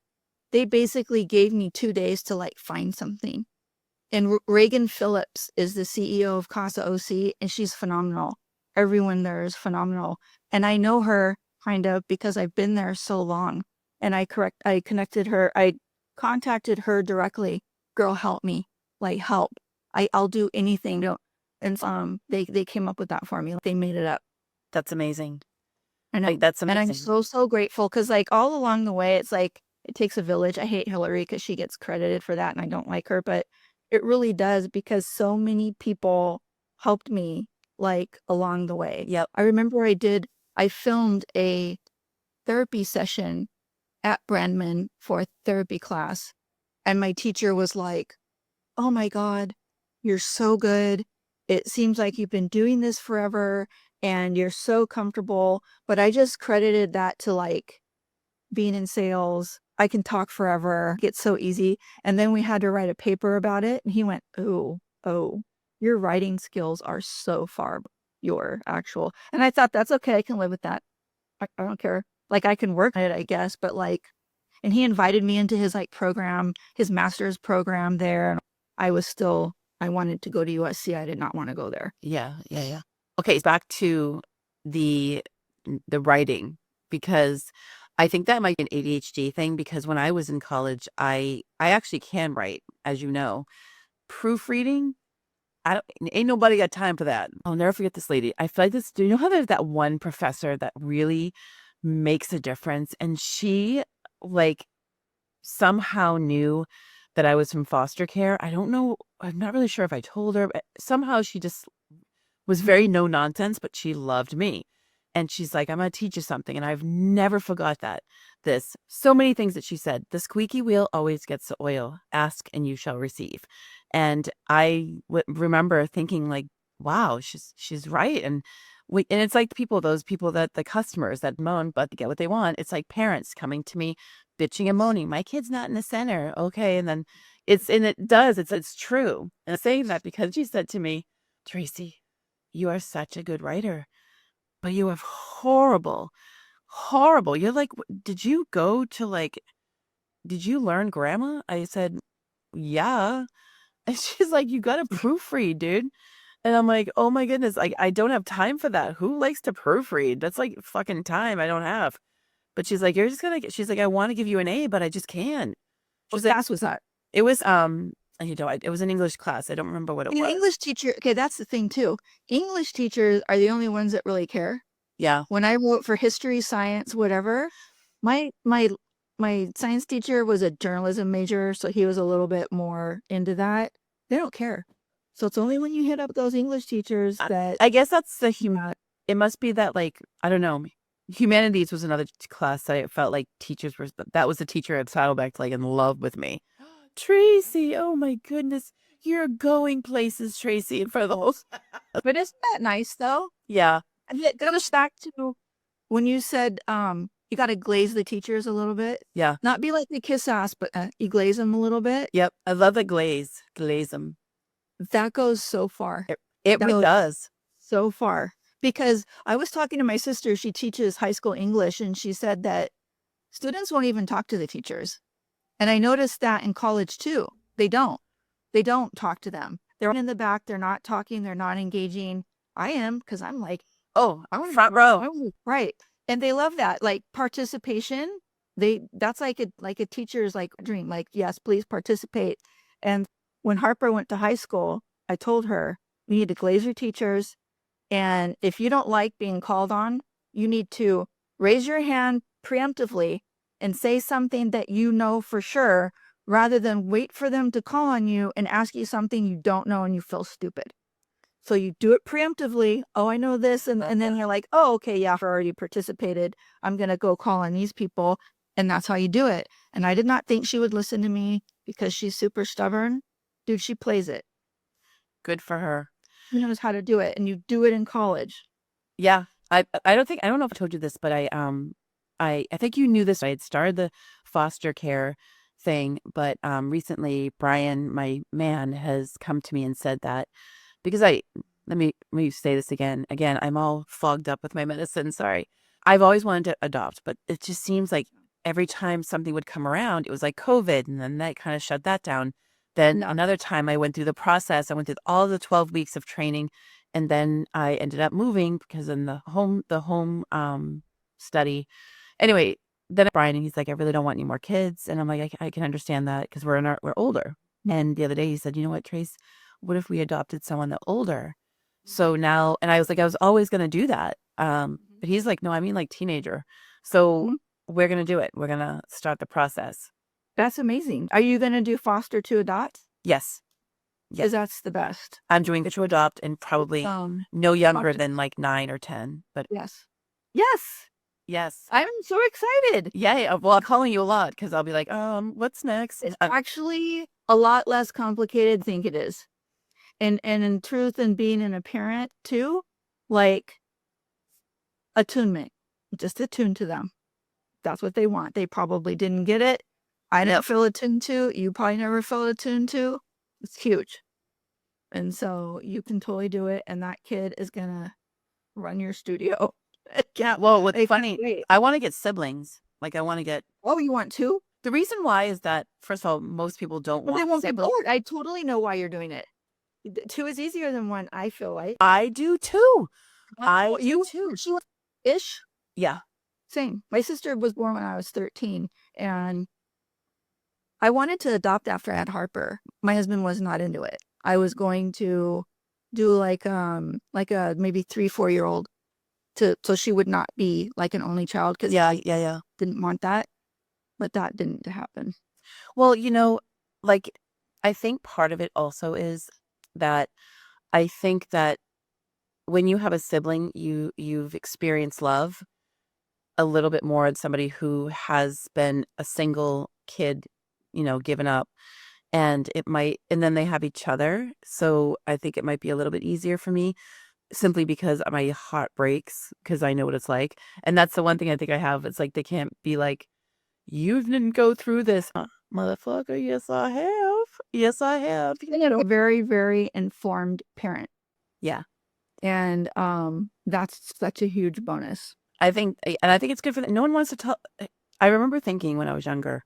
S1: They basically gave me 2 days to like find something. And Reagan Phillips is the CEO of CASA OC, and she's phenomenal. Everyone there is phenomenal. And I know her kind of because I've been there so long. And I contacted her directly. Girl, help me. Like help. I'll do anything. And they came up with that for me. They made it up.
S2: that's amazing.
S1: I know.
S2: Like, that's
S1: And I'm
S2: amazing.
S1: so grateful because like all along the way, it's like it takes a village. I hate Hillary because she gets credited for that and I don't like her, but it really does because so many people helped me like along the way.
S2: Yep.
S1: I remember I filmed a therapy session at Brandman for a therapy class, and my teacher was like, "Oh my God, you're so good. It seems like you've been doing this forever and you're so comfortable." But I just credited that to like being in sales. I can talk forever. It's so easy. And then we had to write a paper about it. And he went, oh, your writing skills are so far your actual. And I thought, that's okay. I can live with that. I don't care. Like I can work on it, I guess. But like, and he invited me into his like program, his master's program there. And I wanted to go to USC. I did not want to go there.
S2: Yeah. Okay, back to the writing, because I think that might be an ADHD thing, because when I was in college, I actually can write, as you know. Proofreading, ain't nobody got time for that. I'll never forget this lady. I feel like this. Do you know how there's that one professor that really makes a difference? And she like somehow knew that I was from foster care. I don't know. I'm not really sure if I told her, but somehow she just was very no nonsense, but she loved me. And she's like, I'm going to teach you something. And I've never forgot so many things that she said. The squeaky wheel always gets the oil. Ask and you shall receive. And I remember thinking like, wow, she's right. And it's like those people that the customers that moan, but to get what they want. It's like parents coming to me, bitching and moaning. My kid's not in the center. Okay. And then it's true. And I'm saying that because she said to me, Tracey, you are such a good writer, but you have horrible. You're like, did you learn grammar? I said, yeah. And she's like, you got to proofread, dude. And I'm like, oh my goodness, like, I don't have time for that. Who likes to proofread? That's like fucking time I don't have. But she's like, she's like, I want to give you an A, but I just can't.
S1: What class was that?
S2: It was, it was an English class. I don't remember what it was.
S1: English teacher, okay, that's the thing too. English teachers are the only ones that really care.
S2: Yeah.
S1: When I wrote for history, science, whatever, my science teacher was a journalism major, so he was a little bit more into that. They don't care. So it's only when you hit up those English teachers that
S2: I guess that's the human. It must be that, like, I don't know. Humanities was another class that I felt like teachers were, that was the teacher at Saddleback, like in love with me. Tracey, oh my goodness, you're going places, Tracey, in front of the whole.
S1: But isn't that nice though?
S2: Yeah,
S1: And it goes back to when you said you got to glaze the teachers a little bit.
S2: yeah,
S1: Not be like the kiss ass, but you glaze them a little bit.
S2: yep. I love the glaze them.
S1: That goes so far.
S2: It
S1: That
S2: really
S1: goes
S2: does.
S1: so far. Because I was talking to my sister, she teaches high school English, and she said that students won't even talk to the teachers. And I noticed that in college too. They don't. They don't talk to them. They're in the back. They're not talking. They're not engaging. I am, because I'm like, oh, I want
S2: Front row.
S1: right. And they love that. Like participation. That's like a teacher's like dream. Like, yes, please participate. And when Harper went to high school, I told her, you need to glaze your teachers. And if you don't like being called on, you need to raise your hand preemptively and say something that you know for sure, rather than wait for them to call on you and ask you something you don't know and you feel stupid. So you do it preemptively. Oh, I know this. And then you're like, oh, okay, yeah, I've already participated. I'm going to go call on these people. And that's how you do it. And I did not think she would listen to me because she's super stubborn. Dude, she plays it.
S2: Good for her.
S1: She knows how to do it. And you do it in college.
S2: Yeah. I don't know if I told you this, but I think you knew this. I had started the foster care thing, but recently Brian, my man, has come to me and said that because let me say this again. Again, I'm all fogged up with my medicine. Sorry. I've always wanted to adopt, but it just seems like every time something would come around, it was like COVID, and then that kind of shut that down. Then
S1: No.
S2: another time I went through the process. I went through all the 12 weeks of training, and then I ended up moving because in the home study. Anyway, then Brian, and he's like, I really don't want any more kids, and I'm like, I can understand that because we're older. And the other day he said, you know what, Trace, what if we adopted someone that older? So now, and I was like, I was always going to do that. But he's like, no, I mean like teenager. So
S1: Mhm.
S2: we're going to do it. We're going to start the process.
S1: That's amazing. Are you going to do foster to adopt?
S2: Yes.
S1: Because
S2: Yes.
S1: that's the best.
S2: I'm doing to adopt and probably no younger than like 9 or 10, but
S1: Yes. Yes.
S2: yes.
S1: I'm so excited.
S2: Yeah. Well, I'm calling you a lot because I'll be like, what's next?
S1: It's actually a lot less complicated than I think it is. And in truth, and being a parent too, like attunement, just attune to them. That's what they want. They probably didn't get it. I didn't feel attuned to. You probably never felt attuned to. It's huge. And so you can totally do it. And that kid is going to run your studio.
S2: Yeah. Well, what's
S1: Like,
S2: funny,
S1: wait.
S2: I want to get siblings. Like I want to get,
S1: Oh, you want two?
S2: the reason why is that, first of all, most people don't
S1: But they
S2: want
S1: won't be
S2: siblings.
S1: bored. I totally know why you're doing it. Two is easier than one, I feel like.
S2: I do too. I do
S1: You
S2: too.
S1: she was ish.
S2: Yeah.
S1: Same. My sister was born when I was 13, and I wanted to adopt after I had Harper. My husband was not into it. I was going to do like a maybe 3-4 year old so she would not be like an only child, because
S2: Yeah.
S1: I
S2: Yeah.
S1: didn't want that, but that didn't happen.
S2: Well, like I think part of it also is that I think that when you have a sibling, you've experienced love a little bit more than somebody who has been a single kid, given up. And and then they have each other. So I think it might be a little bit easier for me simply because my heart breaks because I know what it's like. And that's the one thing I think I have. It's like they can't be like, you didn't go through this, huh? Motherfucker. Yes, I have. Yes, I have.
S1: A very, very informed parent.
S2: Yeah.
S1: And that's such a huge bonus.
S2: I think it's good for them. No one wants to tell. I remember thinking when I was younger,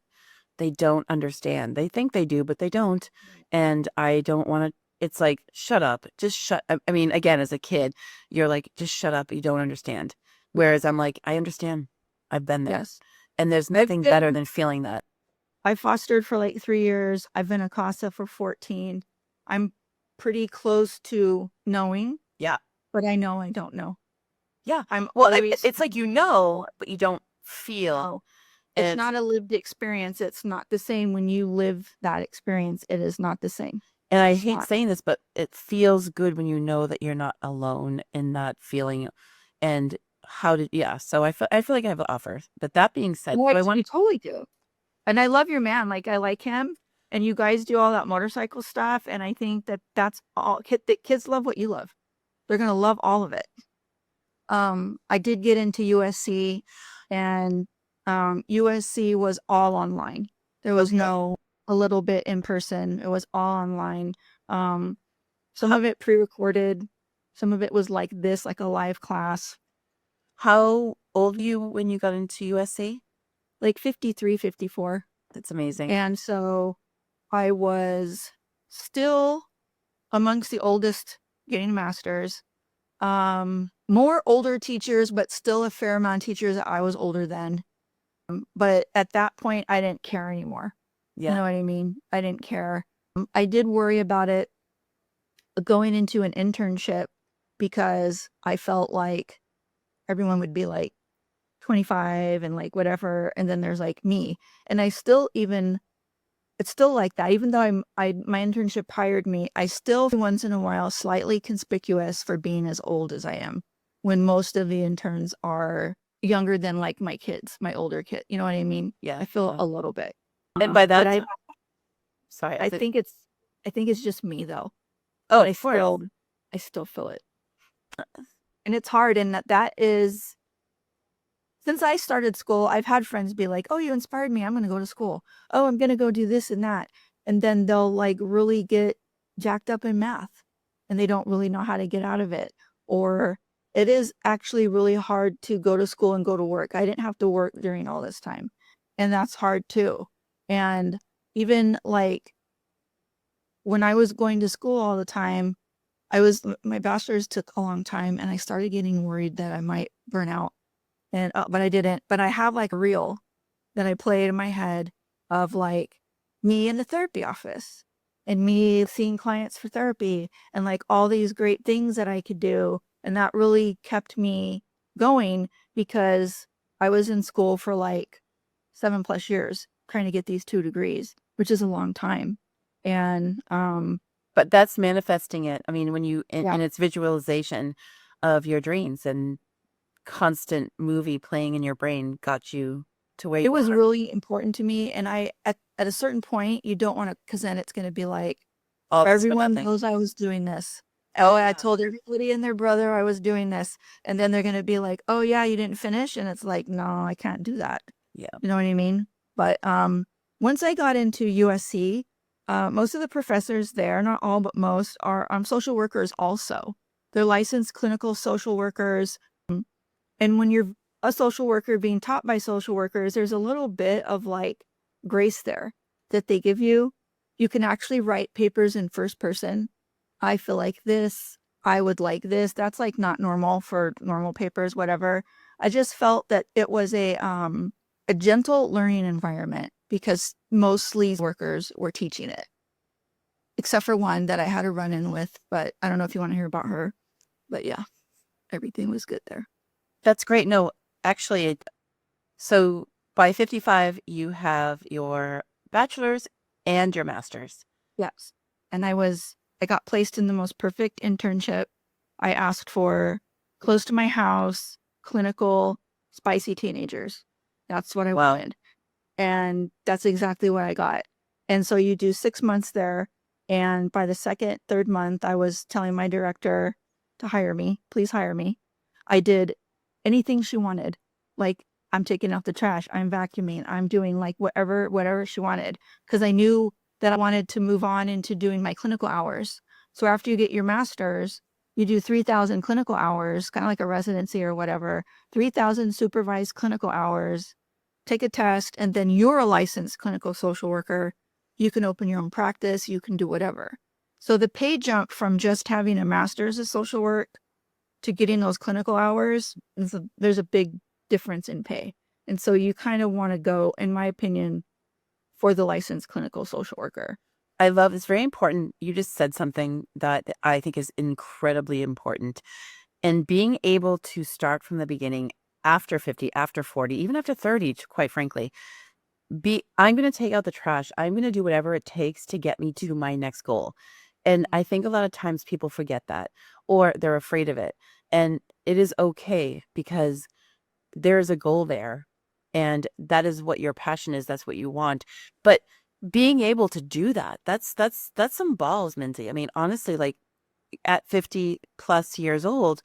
S2: they don't understand. They think they do, but they don't. And I don't want to. It's like, shut up. Just shut. I mean, again, as a kid, you're like, just shut up. You don't understand. Whereas I'm like, I understand. I've been there.
S1: Yes.
S2: And there's nothing better than feeling that.
S1: I fostered for like 3 years. I've been a CASA for 14. I'm pretty close to knowing.
S2: Yeah.
S1: But I know I don't know.
S2: Yeah.
S1: I'm
S2: Well,
S1: always,
S2: it's like, but you don't feel.
S1: no, it's not a lived experience. It's not the same when you live that experience. It is not the same.
S2: And I
S1: It's
S2: hate
S1: not.
S2: saying this, but it feels good when you know that you're not alone in that feeling. And So I feel like I have an offer. But that being said, so I
S1: You
S2: want,
S1: totally do. And I love your man. Like, I like him. And you guys do all that motorcycle stuff. And I think that that's all the kids love what you love. They're going to love all of it. I did get into USC, and USC was all online. There was no a little bit in person. It was all online. Some of it pre-recorded, some of it was like this, like a live class.
S2: how old were you when you got into USC?
S1: Like 53, 54.
S2: That's amazing.
S1: And so I was still amongst the oldest getting a master's. More older teachers, but still a fair amount of teachers that I was older than. But at that point, I didn't care anymore. You know what I mean? I didn't care. I did worry about it going into an internship because I felt like everyone would be like 25 and like whatever. And then there's like me. And I still even, it's still like that. Even though my internship hired me, I still once in a while slightly conspicuous for being as old as I am when most of the interns are younger than like my kids, my older kid. You know what I mean?
S2: Yeah.
S1: I feel a little bit.
S2: And by that,
S1: But
S2: sorry,
S1: I think it's just me though.
S2: oh,
S1: But
S2: of course.
S1: I still feel it. And it's hard. And that is, since I started school, I've had friends be like, oh, you inspired me. I'm going to go to school. Oh, I'm going to go do this and that. And then they'll like really get jacked up in math and they don't really know how to get out of it. Or it is actually really hard to go to school and go to work. I didn't have to work during all this time. And that's hard too. And even like when I was going to school all the time, my bachelor's took a long time and I started getting worried that I might burn out. And but I didn't. But I have like a reel that I played in my head of like me in the therapy office and me seeing clients for therapy and like all these great things that I could do. And that really kept me going because I was in school for like 7+ years trying to get these 2 degrees, which is a long time. And
S2: But that's manifesting it. I mean, when
S1: yeah,
S2: and it's visualization of your dreams and constant movie playing in your brain got you to where
S1: it
S2: you
S1: was
S2: are.
S1: really important to me. And at a certain point, you don't want to, because then it's going to be like,
S2: All this for
S1: everyone
S2: nothing.
S1: knows I was doing this. Oh, I told everybody and their brother I was doing this. And then they're going to be like, oh, yeah, you didn't finish. And it's like, no, I can't do that.
S2: Yeah.
S1: You know what I mean? But once I got into USC, most of the professors there, not all, but most, are social workers also. They're licensed clinical social workers. And when you're a social worker being taught by social workers, there's a little bit of like grace there that they give you. You can actually write papers in first person. I feel like this. I would like this. That's like not normal for normal papers, whatever. I just felt that it was a gentle learning environment because mostly workers were teaching it, except for one that I had a run in with. But I don't know if you want to hear about her. But yeah, everything was good there.
S2: That's great. No, actually, so by 55, you have your bachelor's and your master's.
S1: Yes. And I got placed in the most perfect internship. I asked for close to my house, clinical, spicy teenagers. That's what I wanted. And that's exactly what I got. And so you do 6 months there. And by the second, third month, I was telling my director to hire me. Please hire me. I did anything she wanted. Like, I'm taking out the trash, I'm vacuuming, I'm doing like whatever she wanted. Because I knew that I wanted to move on into doing my clinical hours. So after you get your master's, you do 3,000 clinical hours, kind of like a residency or whatever, 3,000 supervised clinical hours, take a test, and then you're a licensed clinical social worker. You can open your own practice, you can do whatever. So the pay jump from just having a master's of social work to getting those clinical hours, there's a big difference in pay. And so you kind of want to go, in my opinion, for the licensed clinical social worker.
S2: I love it's very important. You just said something that I think is incredibly important. And being able to start from the beginning after 50, after 40, even after 30, quite frankly, I'm going to take out the trash. I'm going to do whatever it takes to get me to my next goal. And I think a lot of times people forget that or they're afraid of it. And it is okay because there is a goal there, and that is what your passion is. That's what you want. But being able to do that, that's some balls, Minzy. I mean, honestly, like at 50 plus years old,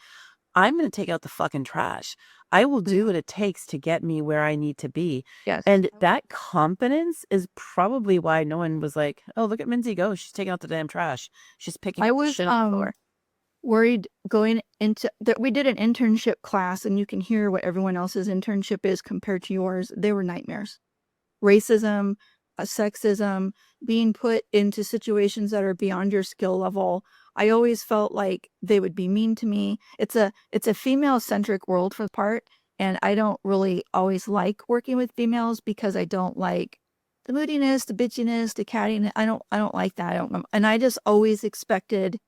S2: I'm going to take out the fucking trash. I will do what it takes to get me where I need to be.
S1: Yes.
S2: And that confidence is probably why no one was like, oh, look at Minzy go. She's taking out the damn trash. She's picking
S1: I was
S2: shit on the floor.
S1: worried going into that. We did an internship class, and you can hear what everyone else's internship is compared to yours. They were nightmares. Racism, sexism, being put into situations that are beyond your skill level. I always felt like they would be mean to me. It's a female centric world for the part, and I don't really always like working with females because I don't like the moodiness, the bitchiness, the cattiness. I don't like that. I don't, and I just always expected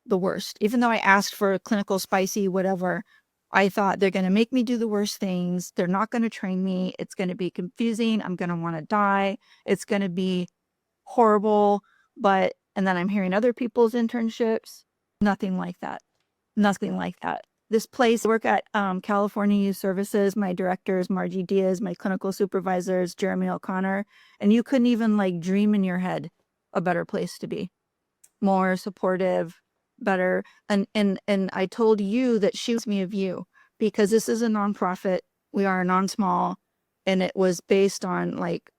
S1: the worst. Even though I asked for a clinical spicy whatever, I thought they're going to make me do the worst things. They're not going to train me. It's going to be confusing. I'm going to want to die. It's going to be horrible. But, and then I'm hearing other people's internships. Nothing like that. Nothing like that. This place, I work at California Youth Services. My director is Margie Diaz. My clinical supervisor is Jeremy O'Connor. And you couldn't even like dream in your head a better place to be. More supportive, better. And I told you that she was me of you because this is a nonprofit. We are a non-small, and it was based on like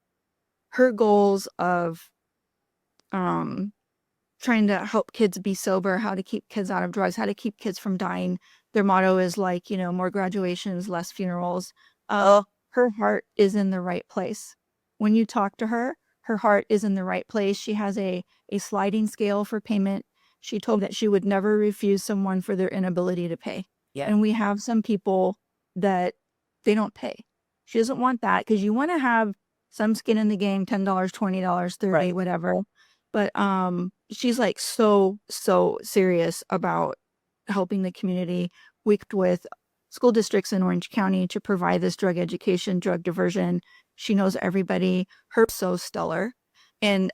S1: her goals of trying to help kids be sober, how to keep kids out of drugs, how to keep kids from dying. Their motto is like, you know, more graduations, less funerals. Her heart is in the right place. When you talk to her, her heart is in the right place. She has a sliding scale for payment. She told that she would never refuse someone for their inability to pay.
S2: Yeah.
S1: And we have some people that they don't pay. She doesn't want that because you want to have some skin in the game, $10, $20, $30,
S2: Right.
S1: whatever. But she's like so serious about helping the community. Worked with school districts in Orange County to provide this drug education, drug diversion. She knows everybody. Her so stellar. And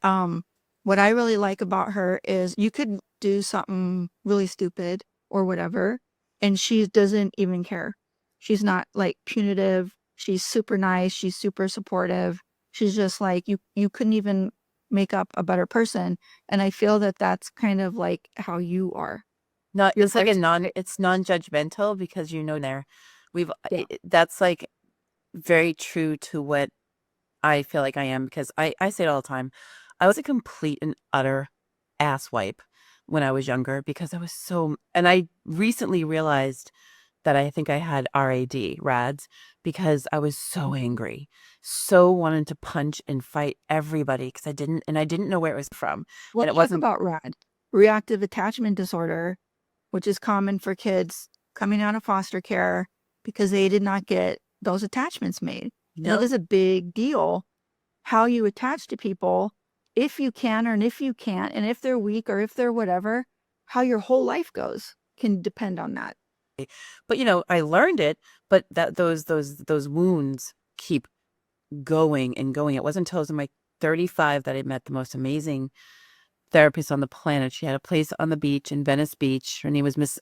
S1: what I really like about her is you could do something really stupid or whatever, and she doesn't even care. She's not like punitive. She's super nice. She's super supportive. She's just like you couldn't even make up a better person. And I feel that that's kind of like how you are.
S2: Not,
S1: You're
S2: it's like
S1: very,
S2: it's non-judgmental because there.
S1: yeah.
S2: That's like very true to what I feel like I am because I say it all the time. I was a complete and utter asswipe when I was younger because I was so, and I recently realized that I think I had RADs, because I was so angry, so wanted to punch and fight everybody because I didn't know where it was from. And
S1: Let's
S2: it
S1: talk
S2: wasn't,
S1: about RAD, reactive attachment disorder, which is common for kids coming out of foster care because they did not get those attachments made. And it
S2: no,
S1: is a big deal how you attach to people, if you can or if you can't, and if they're weak or if they're whatever, how your whole life goes can depend on that.
S2: but I learned it, but that those wounds keep going and going. It wasn't until I was in my 35 that I met the most amazing therapist on the planet. She had a place on the beach in Venice Beach. Her name was Miss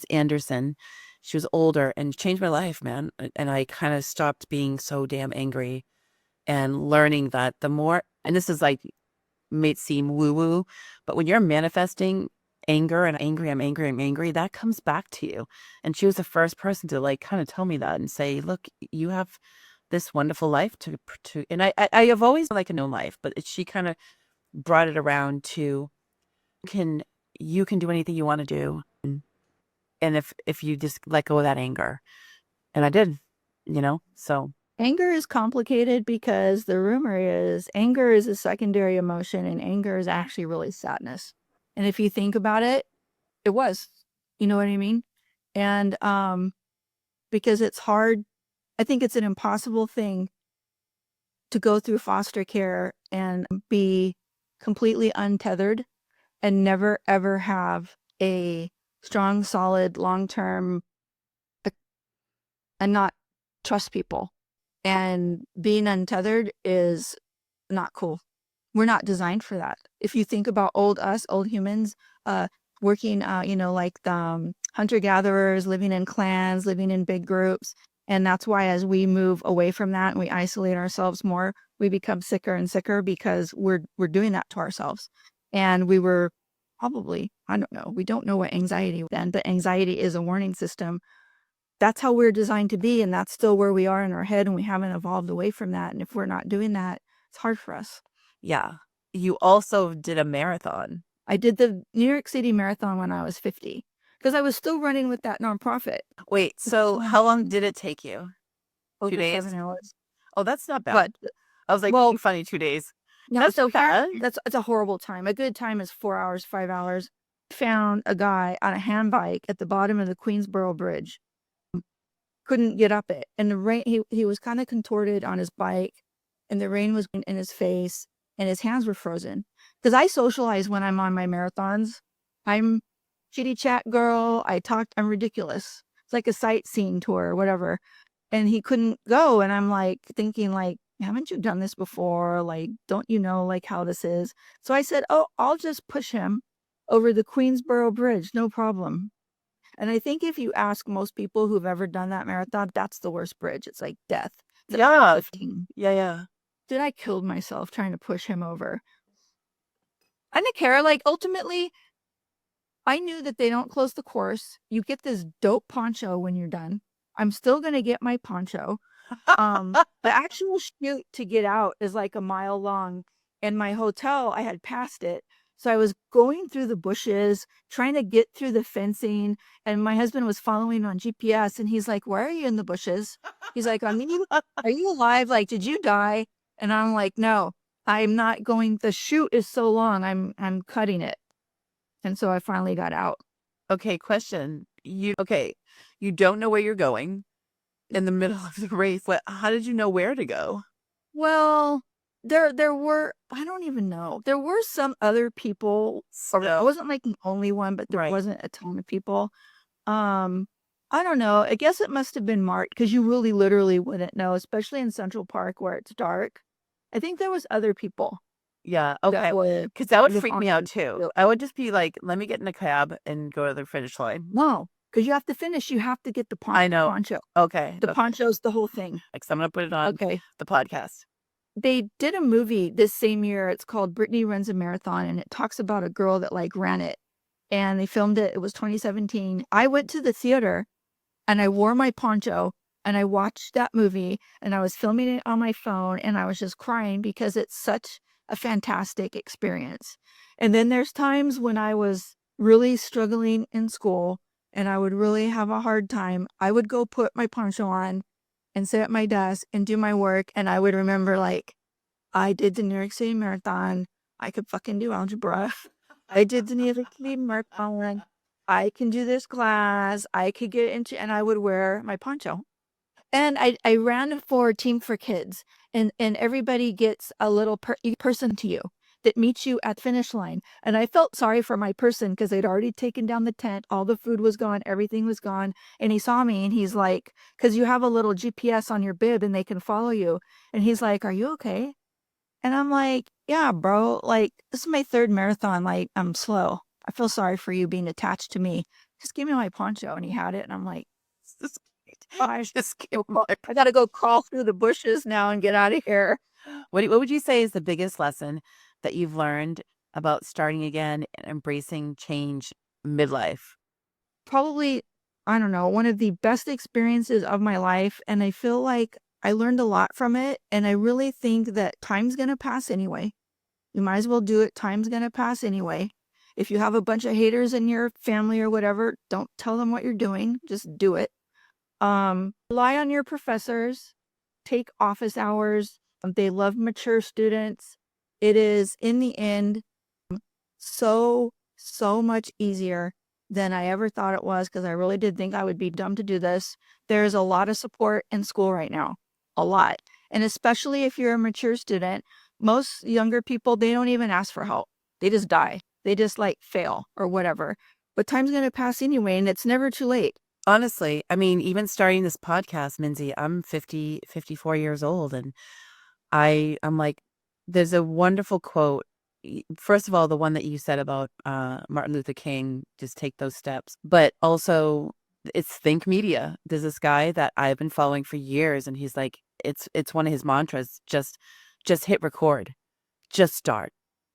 S2: Anderson. She was older and changed my life, man. And I kind of stopped being so damn angry and learning that the more, and this is like, may seem woo woo, but when you're manifesting anger and I'm angry, that comes back to you. And she was the first person to like kind of tell me that and say, look, you have this wonderful life to, and I have always like a known life, but she kind of brought it around to, can you can do anything you want to do, and if you just let go of that anger, and I did, so
S1: Anger is complicated because the rumor is anger is a secondary emotion and anger is actually really sadness. And if you think about it, it was, you know what I mean? And because it's hard, I think it's an impossible thing to go through foster care and be completely untethered and never ever have a strong, solid, long-term and not trust people. And being untethered is not cool. We're not designed for that. If you think about old us, old humans, working, like the hunter-gatherers, living in clans, living in big groups. And that's why as we move away from that and we isolate ourselves more, we become sicker and sicker because we're doing that to ourselves. And we were probably, I don't know, we don't know what anxiety then, but anxiety is a warning system. That's how we're designed to be, and that's still where we are in our head, and we haven't evolved away from that. And if we're not doing that, it's hard for us.
S2: Yeah. You also did a marathon.
S1: I did the New York City Marathon when I was 50 because I was still running with that nonprofit.
S2: Wait, so how long did it take you? 2
S1: Over
S2: days?
S1: 7 hours.
S2: Oh, that's not bad.
S1: But,
S2: I was like,
S1: well,
S2: funny, 2 days.
S1: no,
S2: That's
S1: so
S2: not bad.
S1: it's a horrible time. A good time is 4 hours, 5 hours. Found a guy on a hand bike at the bottom of the Queensboro Bridge. Couldn't get up it. And the rain, he was kind of contorted on his bike, and the rain was in his face, and his hands were frozen. Because I socialize when I'm on my marathons. I'm chitty chat girl. I'm ridiculous. It's like a sightseeing tour or whatever. And he couldn't go. And I'm like thinking like, haven't you done this before? Like, don't you know like how this is? So I said, oh, I'll just push him over the Queensboro Bridge. No problem. And I think if you ask most people who've ever done that marathon, that's the worst bridge. It's like death. It's
S2: Yeah.
S1: uplifting.
S2: Yeah.
S1: Did I killed myself trying to push him over? I didn't care. Like ultimately, I knew that they don't close the course. You get this dope poncho when you're done. I'm still gonna get my poncho. The actual chute to get out is like a mile long, and my hotel, I had passed it. So I was going through the bushes, trying to get through the fencing, and my husband was following on GPS, and he's like, "Why are you in the bushes?" He's like, are you alive? Like, did you die? And I'm like, "No, I'm not going. The chute is so long. I'm cutting it." And so I finally got out.
S2: Okay, question. You don't know where you're going in the middle of the race. How did you know where to go?
S1: Well, there were, I don't even know. There were some other people. I
S2: So,
S1: wasn't like the only one, but there
S2: right.
S1: wasn't a ton of people. I don't know. I guess it must have been marked because you really literally wouldn't know, especially in Central Park where it's dark. I think there was other people
S2: Yeah,
S1: that
S2: okay.
S1: would
S2: Because that would
S1: live
S2: freak
S1: on
S2: me out
S1: the
S2: too.
S1: field.
S2: I would just be like, let me get in a cab and go to the finish line.
S1: No, because you have to finish. You have to get the
S2: I know.
S1: poncho.
S2: Okay.
S1: The poncho's the whole thing.
S2: Like, so I'm gonna put it on
S1: Okay.
S2: the podcast.
S1: They did a movie this same year. It's called Brittany Runs a Marathon, and it talks about a girl that like ran it. And they filmed it. It was 2017. I went to the theater and I wore my poncho and I watched that movie and I was filming it on my phone and I was just crying because it's such a fantastic experience. And then there's times when I was really struggling in school and I would really have a hard time. I would go put my poncho on and sit at my desk and do my work. And I would remember like, I did the New York City Marathon. I could fucking do algebra. I did the New York City Marathon. I can do this class. I could get into, and I would wear my poncho. And I ran for Team for Kids, and everybody gets a little person to you that meets you at the finish line. And I felt sorry for my person because they'd already taken down the tent. All the food was gone. Everything was gone. And he saw me and he's like, because you have a little GPS on your bib and they can follow you. And he's like, "Are you okay?" And I'm like, "Yeah, bro. Like, this is my third marathon. Like, I'm slow. I feel sorry for you being attached to me. Just give me my poncho." And he had it. And I'm like,
S2: Just,
S1: I
S2: just give me my-
S1: got to go crawl through the bushes now and get out of here.
S2: what would you say is the biggest lesson that you've learned about starting again and embracing change midlife?
S1: Probably, I don't know, one of the best experiences of my life. And I feel like I learned a lot from it. And I really think that time's going to pass anyway. You might as well do it. Time's going to pass anyway. If you have a bunch of haters in your family or whatever, don't tell them what you're doing. Just do it. Rely on your professors. Take office hours. They love mature students. It is, in the end, so much easier than I ever thought it was because I really did think I would be dumb to do this. There's a lot of support in school right now, a lot. And especially if you're a mature student, most younger people, they don't even ask for help. They just die. They just like fail or whatever. But time's going to pass anyway, and it's never too late.
S2: Honestly, I mean, even starting this podcast, Minzi, I'm 54 years old, and I'm like, there's a wonderful quote first of all, the one that you said about Martin Luther King, just take those steps. But also, it's Think Media. There's this guy that I've been following for years, and he's like, it's one of his mantras. Just hit record, just start,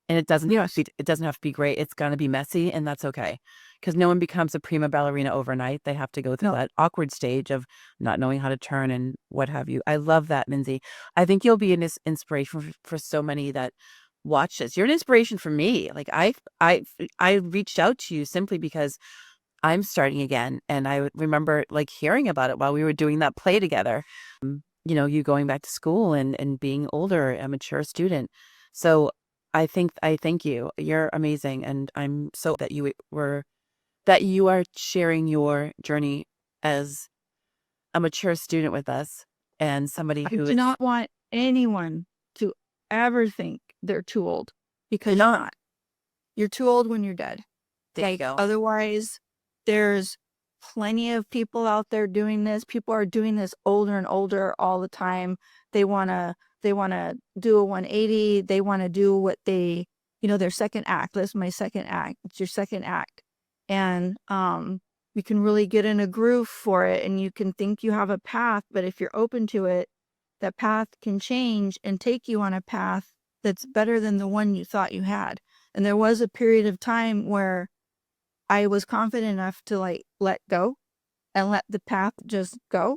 S2: and it doesn't have to be great. It's gonna be messy, and that's okay, because no one becomes a prima ballerina overnight. They have to go through that awkward stage of not knowing how to turn and what have you. I love that, Minzi. I think you'll be an inspiration for so many that watch this. You're an inspiration for me. Like I reached out to you simply because I'm starting again, and I remember like hearing about it while we were doing that play together. You going back to school and being older, a mature student. So I thank you. You're amazing, and I'm so that you are sharing your journey as a mature student with us, and somebody
S1: I
S2: who
S1: do not want anyone to ever think they're too old, because you're not. You're too old when you're dead.
S2: There you go.
S1: Otherwise, there's plenty of people out there doing this. People are doing this older and older all the time. They want to do a 180. They want to do what their second act. That's my second act. It's your second act. And you can really get in a groove for it, and you can think you have a path, but if you're open to it, that path can change and take you on a path that's better than the one you thought you had. And there was a period of time where I was confident enough to like let go and let the path just go.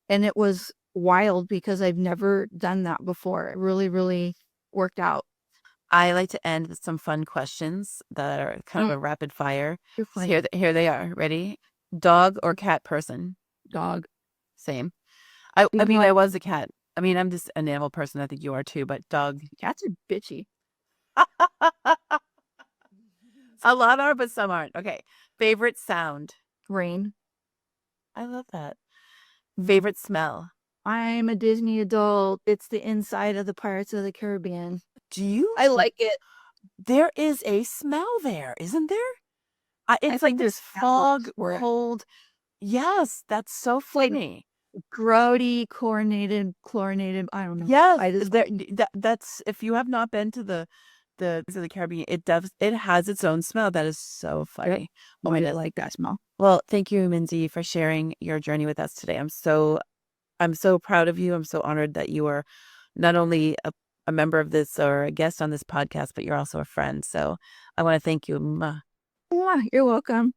S1: And it was wild because I've never done that before. It really, really worked out.
S2: I like to end with some fun questions that are kind of a rapid fire. So here they are. Ready? Dog or cat person?
S1: Dog.
S2: Same. I mean, I was a cat. I mean, I'm just an animal person. I think you are too, but dog.
S1: Cats are bitchy.
S2: A lot are, but some aren't. Okay. Favorite sound?
S1: Rain.
S2: I love that. Favorite smell?
S1: I'm a Disney adult. It's the inside of the Pirates of the Caribbean.
S2: Do you?
S1: I like it.
S2: There is a smell there, isn't there? It's like this fog, cold. Yes, that's so funny.
S1: Grody, chlorinated. I don't know.
S2: Yes, that's if you have not been to the Caribbean, it has its own smell. That is so funny.
S1: Oh, I like that smell.
S2: Well, thank you, Minzi, for sharing your journey with us today. I'm so proud of you. I'm so honored that you are not only a member of this or a guest on this podcast, but you're also a friend. So I want to thank you.
S1: You're welcome.